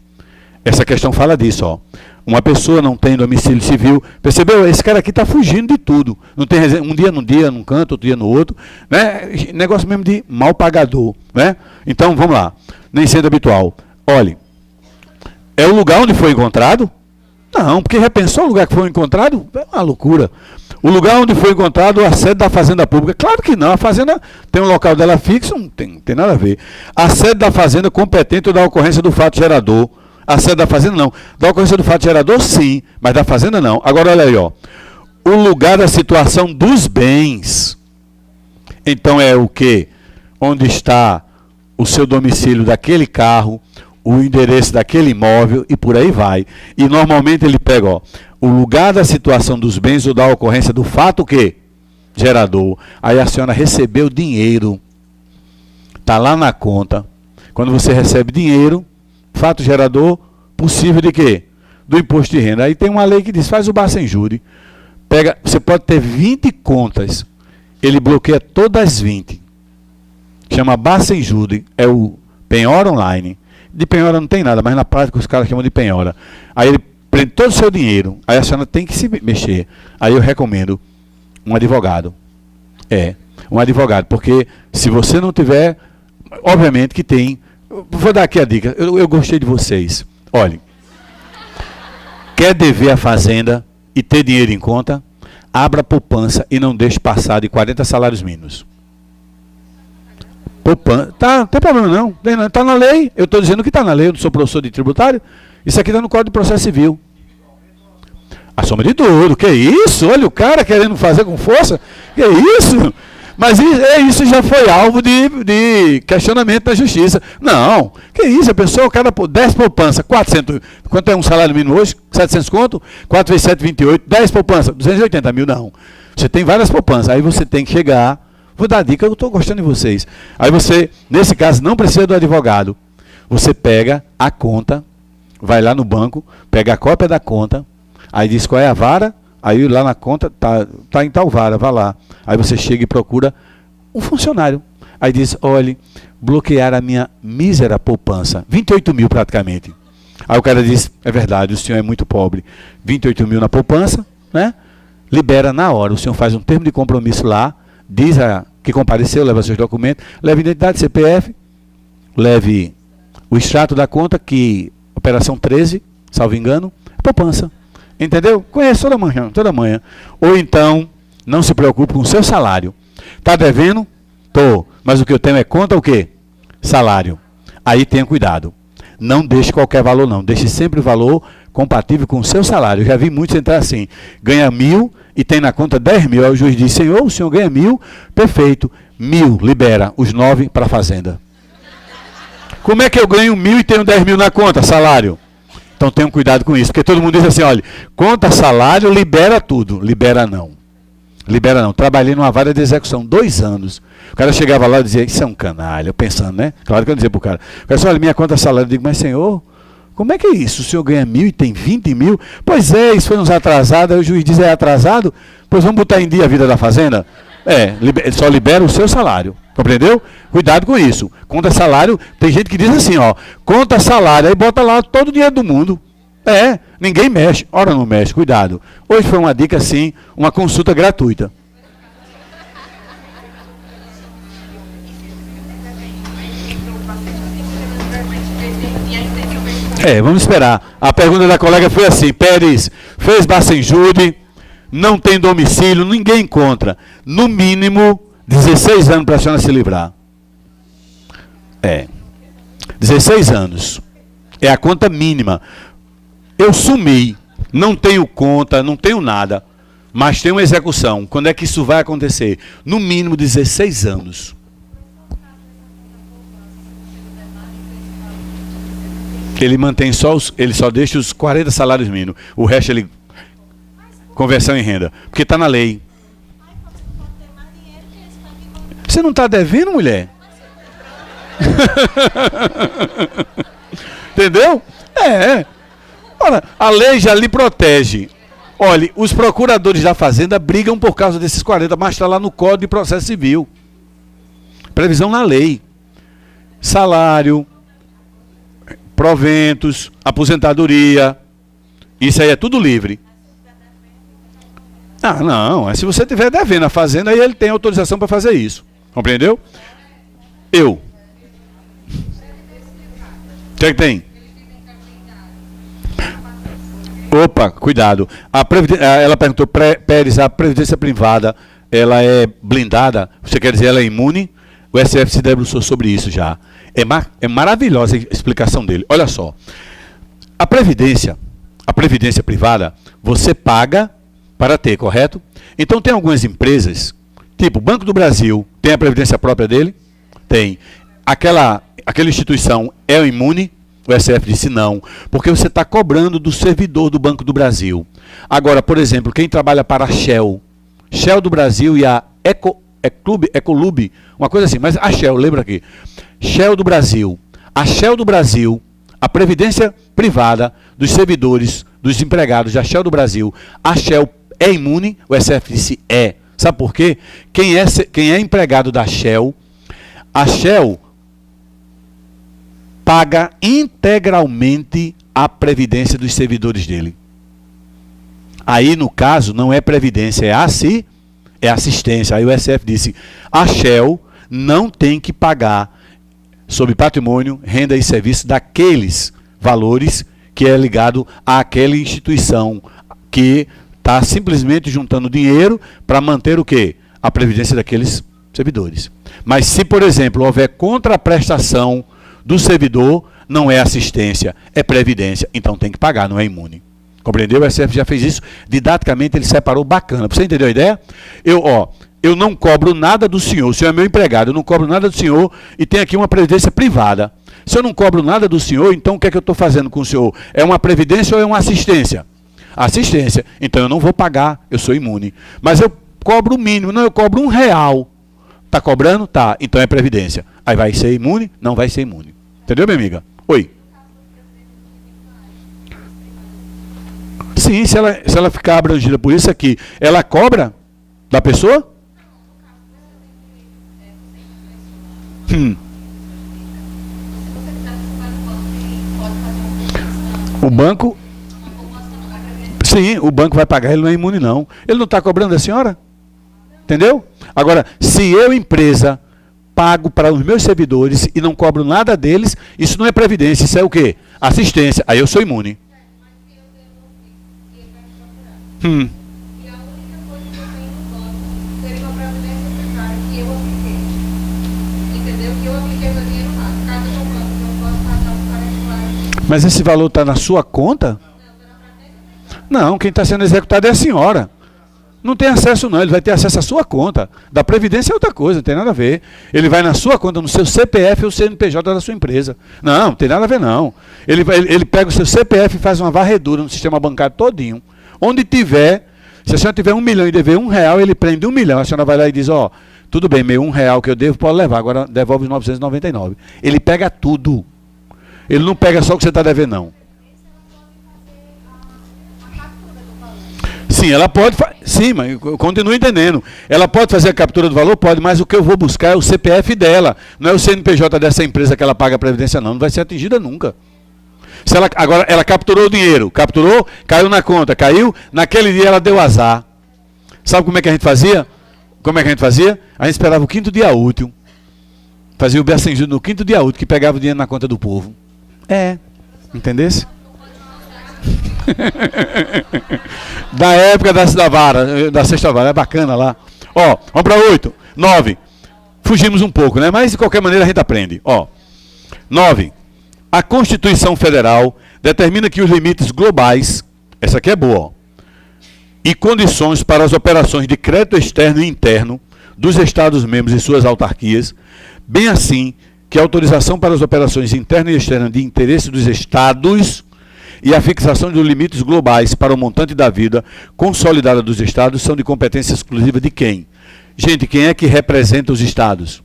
Essa questão fala disso, ó. Uma pessoa não tem domicílio civil, percebeu? Esse cara aqui está fugindo de tudo. Não tem um dia num canto, outro dia no outro, né? Negócio mesmo de mal pagador, né? Então, vamos lá. Nem sendo habitual. Olhe, é o lugar onde foi encontrado? Não, porque já pensou o lugar que foi encontrado? É uma loucura. O lugar onde foi encontrado a sede da Fazenda Pública? Claro que não. A Fazenda tem um local dela fixo, não tem nada a ver. A sede da Fazenda competente ou da ocorrência do fato gerador? A sede da Fazenda não. Da ocorrência do fato gerador, sim, mas da Fazenda não. Agora, olha aí, ó. O lugar da situação dos bens. Então é o quê? Onde está o seu domicílio daquele carro, o endereço daquele imóvel e por aí vai. E normalmente ele pega, ó, o lugar da situação dos bens ou da ocorrência do fato o quê? Gerador. Aí a senhora recebeu dinheiro. Está lá na conta. Quando você recebe dinheiro, fato gerador, possível de quê? Do imposto de renda. Aí tem uma lei que diz, faz o bar sem júri. Pega, você pode ter 20 contas. Ele bloqueia todas as 20. Chama bar sem júri. É o penhora online. De penhora não tem nada, mas na prática os caras chamam de penhora. Aí ele prende todo o seu dinheiro. Aí a senhora tem que se mexer. Aí eu recomendo um advogado. Um advogado. Porque se você não tiver, obviamente que tem. Vou dar aqui a dica. Eu gostei de vocês. Olhem. Quer dever a fazenda e ter dinheiro em conta? Abra poupança e não deixe passar de 40 salários mínimos. Poupança. Tá, não tem problema não. Está na lei. Eu estou dizendo que está na lei. Eu não sou professor de tributário. Isso aqui está no Código de Processo Civil. A soma de tudo. Que isso? Olha o cara querendo fazer com força. Que isso? Mas isso já foi alvo de questionamento da justiça. Não. Que isso? A pessoa, o cara, 10 poupança, 400. Quanto é um salário mínimo hoje? 700 conto? 4 vezes 7, 28. 10 poupança, 280 mil. Não. Você tem várias poupanças. Aí você tem que chegar. Vou dar a dica, eu estou gostando de vocês. Aí você, nesse caso, não precisa do advogado. Você pega a conta, vai lá no banco, pega a cópia da conta, aí diz qual é a vara, aí lá na conta, tá em tal vara, vá lá. Aí você chega e procura um funcionário. Aí diz, olhe, bloquear a minha mísera poupança, 28 mil praticamente. Aí o cara diz, é verdade, o senhor é muito pobre, 28 mil na poupança, né? Libera na hora, o senhor faz um termo de compromisso lá, diz que compareceu, leva seus documentos, leva identidade, CPF, leve o extrato da conta, que operação 13, salvo engano, poupança. Entendeu? Conhece toda manhã. Ou então, não se preocupe com o seu salário. Está devendo? Tô. Mas o que eu tenho é conta o quê? Salário. Aí tenha cuidado. Não deixe qualquer valor não. Deixe sempre o valor compatível com o seu salário. Eu já vi muitos entrar assim. Ganha 1.000 e tem na conta 10 mil. Aí o juiz diz, senhor, o senhor ganha 1.000. Perfeito. 1.000, libera. Os 9 para a fazenda. Como é que eu ganho 1.000 e tenho 10 mil na conta? Salário. Então tenham cuidado com isso, porque todo mundo diz assim, olha, conta salário, libera tudo. Libera não. Libera não. Trabalhei numa vara de execução 2 anos. O cara chegava lá e dizia, isso é um canalha, eu pensando, né? Claro que eu dizia pro cara. O cara disse, olha, minha conta salário. Eu digo, mas senhor, como é que é isso? O senhor ganha 1.000 e tem 20 mil? Pois é, isso foi uns atrasados. Aí o juiz diz, é atrasado? Pois vamos botar em dia a vida da fazenda? Só libera o seu salário. Compreendeu? Cuidado com isso. Conta salário, tem gente que diz assim, ó, conta salário, aí bota lá todo o dinheiro do mundo. Ninguém mexe. Ora não mexe, cuidado. Hoje foi uma dica assim, uma consulta gratuita. Vamos esperar. A pergunta da colega foi assim, Pérez, fez Bacenjude, não tem domicílio, ninguém encontra. No mínimo 16 anos para a senhora se livrar. 16 anos. É a conta mínima. Eu sumi, não tenho conta, não tenho nada, mas tenho uma execução. Quando é que isso vai acontecer? No mínimo 16 anos. Ele mantém ele só deixa os 40 salários mínimos. O resto ele conversão em renda, porque está na lei. Você não está devendo, mulher? Entendeu? Ora, a lei já lhe protege. Olha, os procuradores da Fazenda brigam por causa desses 40, mas está lá no Código de Processo Civil. Previsão na lei. Salário, proventos, aposentadoria. Isso aí é tudo livre. Não. Se você estiver devendo a Fazenda, aí ele tem autorização para fazer isso. Compreendeu? O que é que tem? Opa, cuidado. Ela perguntou, Pérez, a previdência privada, ela é blindada? Você quer dizer, ela é imune? O STF se debruçou sobre isso já. É maravilhosa a explicação dele. Olha só. A previdência privada, você paga para ter, correto? Então tem algumas empresas, tipo o Banco do Brasil, tem a previdência própria dele? Tem. Aquela instituição é imune? O STF disse não, porque você está cobrando do servidor do Banco do Brasil. Agora, por exemplo, quem trabalha para a Shell do Brasil e a Ecolub, uma coisa assim, mas a Shell, lembra aqui, Shell do Brasil, a previdência privada dos servidores, dos empregados da Shell do Brasil, a Shell é imune? O STF disse é. Sabe por quê? Quem é empregado da Shell, a Shell paga integralmente a previdência dos servidores dele. Aí, no caso, não é previdência, é assistência. Aí o STF disse, a Shell não tem que pagar sobre patrimônio, renda e serviço daqueles valores que é ligado àquela instituição que está simplesmente juntando dinheiro para manter o quê? A previdência daqueles servidores. Mas se, por exemplo, houver contraprestação do servidor, não é assistência, é previdência. Então tem que pagar, não é imune. Compreendeu? O SF já fez isso. Didaticamente ele separou bacana. Você entendeu a ideia? Eu não cobro nada do senhor. O senhor é meu empregado. Eu não cobro nada do senhor e tem aqui uma previdência privada. Se eu não cobro nada do senhor, então o que é que eu estou fazendo com o senhor? É uma previdência ou é uma assistência? Assistência. Então eu não vou pagar, eu sou imune. Mas eu cobro o mínimo. Não, eu cobro R$1. Está cobrando? Tá. Então é previdência. Aí vai ser imune? Não vai ser imune. Entendeu, minha amiga? Oi. Sim, se ela ficar abrangida por isso aqui, ela cobra da pessoa? O banco... Sim, o banco vai pagar, ele não é imune não. Ele não está cobrando da senhora? Entendeu? Agora, se eu, empresa, pago para os meus servidores e não cobro nada deles, isso não é previdência, isso é o quê? Assistência. Aí eu sou imune. E a única coisa que eu tenho no banco seria uma previdência precária que eu apliquei. Entendeu? Que eu apliquei meu dinheiro lá. Cada do banco, não posso passar o particular. Mas esse valor está na sua conta? Não, quem está sendo executado é a senhora. Não tem acesso não, ele vai ter acesso à sua conta. Da Previdência é outra coisa, não tem nada a ver. Ele vai na sua conta, no seu CPF ou CNPJ da sua empresa. Não tem nada a ver não. Ele pega o seu CPF e faz uma varredura no sistema bancário todinho. Onde tiver, se a senhora tiver 1 milhão e dever R$1, ele prende 1 milhão. A senhora vai lá e diz, ó, tudo bem, meu R$1 que eu devo, pode levar, agora devolve os 999. Ele pega tudo. Ele não pega só o que você está devendo, não. Sim, ela pode, sim, mas eu continuo entendendo. Ela pode fazer a captura do valor? Pode, mas o que eu vou buscar é o CPF dela. Não é o CNPJ dessa empresa que ela paga a Previdência, não. Não vai ser atingida nunca. Se ela, agora, ela capturou o dinheiro, capturou, caiu na conta, caiu, naquele dia ela deu azar. Sabe como é que a gente fazia? Como é que a gente fazia? A gente esperava o 5º dia útil. Fazia o Beacenjudo no 5º dia útil, que pegava o dinheiro na conta do povo. Entendesse? Da época da sexta vara, é bacana lá. Ó, vamos para 8, 9. Fugimos um pouco, né? Mas de qualquer maneira a gente aprende. Ó, 9. A Constituição Federal determina que os limites globais, essa aqui é boa, ó, e condições para as operações de crédito externo e interno dos Estados-membros e suas autarquias, bem assim que a autorização para as operações internas e externas de interesse dos Estados e a fixação de limites globais para o montante da dívida consolidada dos Estados são de competência exclusiva de quem? Gente, quem é que representa os Estados?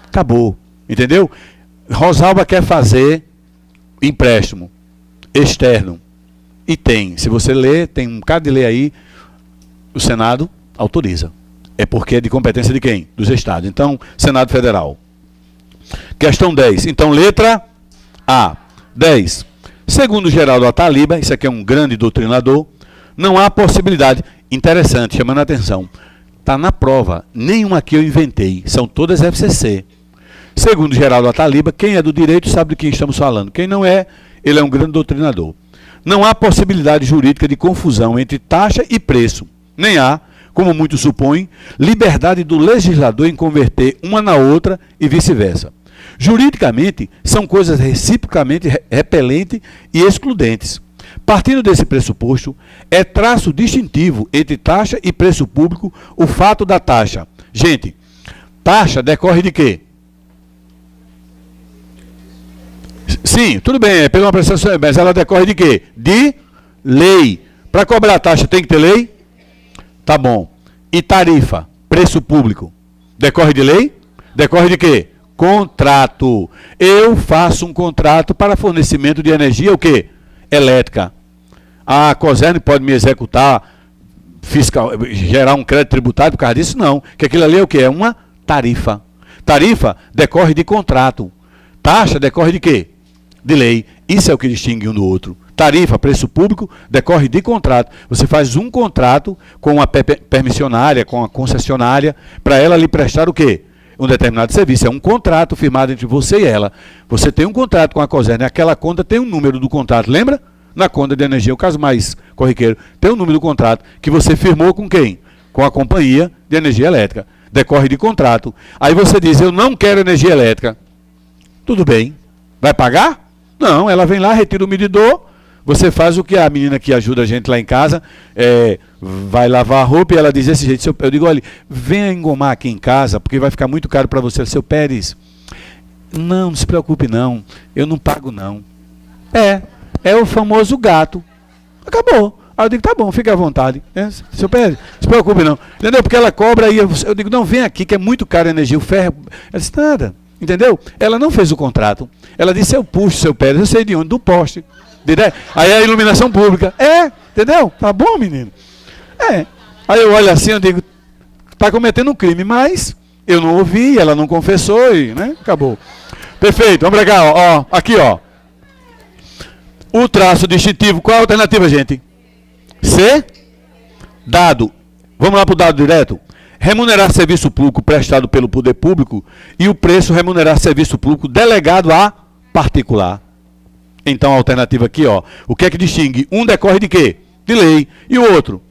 Acabou, entendeu? Rosalba quer fazer empréstimo externo. E tem, se você ler, tem um bocado de lei aí, o Senado autoriza. É porque é de competência de quem? Dos Estados. Então, Senado Federal. Questão 10. Então, letra A. 10. Segundo Geraldo Ataliba, isso aqui é um grande doutrinador, não há possibilidade. Interessante, chamando a atenção. Está na prova. Nenhuma aqui eu inventei. São todas FCC. Segundo Geraldo Ataliba, quem é do direito sabe de quem estamos falando. Quem não é, ele é um grande doutrinador. Não há possibilidade jurídica de confusão entre taxa e preço. Nem há, como muitos supõem, liberdade do legislador em converter uma na outra e vice-versa. Juridicamente, são coisas reciprocamente repelentes e excludentes. Partindo desse pressuposto, é traço distintivo entre taxa e preço público o fato da taxa. Gente, taxa decorre de quê? Sim, tudo bem, é pela uma prestação, mas ela decorre de quê? De lei. Para cobrar a taxa tem que ter lei? Tá bom. E tarifa, preço público, decorre de lei? Decorre de quê? Contrato. Eu faço um contrato para fornecimento de energia, o quê? Elétrica. A COSERN pode me executar, fiscal, gerar um crédito tributário por causa disso? Não. Que aquilo ali é o quê? É uma tarifa. Tarifa decorre de contrato. Taxa decorre de quê? De lei. Isso é o que distingue um do outro. Tarifa, preço público, decorre de contrato. Você faz um contrato com a permissionária, com a concessionária, para ela lhe prestar o quê? Um determinado serviço. É um contrato firmado entre você e ela. Você tem um contrato com a COSERN, aquela conta tem um número do contrato, lembra? Na conta de energia, o caso mais corriqueiro, tem um número do contrato que você firmou com quem? Com a companhia de energia elétrica. decorre de contrato. Aí você diz, eu não quero energia elétrica. Tudo bem. Vai pagar? Não, ela vem lá, retira o medidor, você faz o que a menina que ajuda a gente lá em casa, vai lavar a roupa e ela diz desse jeito, eu digo, olha, venha engomar aqui em casa, porque vai ficar muito caro para você. Seu Pérez, não se preocupe não, eu não pago não. É o famoso gato. Acabou. Aí eu digo, tá bom, fique à vontade. Seu Pérez, não se preocupe não. Entendeu? Porque ela cobra e eu digo, não, vem aqui que é muito caro a energia, o ferro. Ela disse, nada. Entendeu? Ela não fez o contrato. Ela disse, eu puxo, seu Pérez, eu sei de onde, do poste. Aí a iluminação pública. Entendeu? Tá bom, menino? Aí eu olho assim, eu digo, tá cometendo um crime, mas eu não ouvi, ela não confessou e, né? Acabou. Perfeito, vamos pra cá, ó. Aqui, ó. O traço distintivo, qual a alternativa, gente? C? Dado. Vamos lá pro dado direto. Remunerar serviço público prestado pelo poder público e o preço remunerar serviço público delegado a particular. Então a alternativa aqui, ó, o que é que distingue? Um decorre de quê? De lei. E o outro?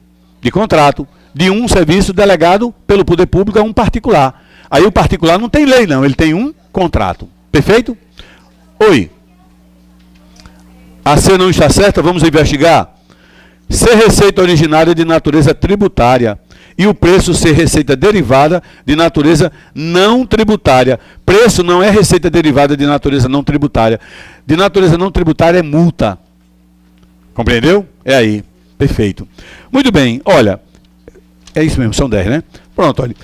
De contrato. De um serviço delegado pelo poder público a um particular. Aí o particular não tem lei não, ele tem um contrato. Perfeito? Oi. A C não está certa, vamos investigar. Ser receita originária de natureza tributária e o preço ser receita derivada de natureza não tributária. Preço não é receita derivada de natureza não tributária. De natureza não tributária é multa. Compreendeu? É aí. Perfeito. Muito bem, olha, é isso mesmo, são 10, né? Pronto, olha,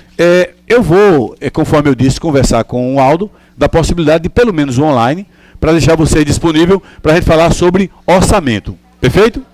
eu vou, conforme eu disse, conversar com o Aldo da possibilidade de pelo menos um online, para deixar você disponível para a gente falar sobre orçamento. Perfeito?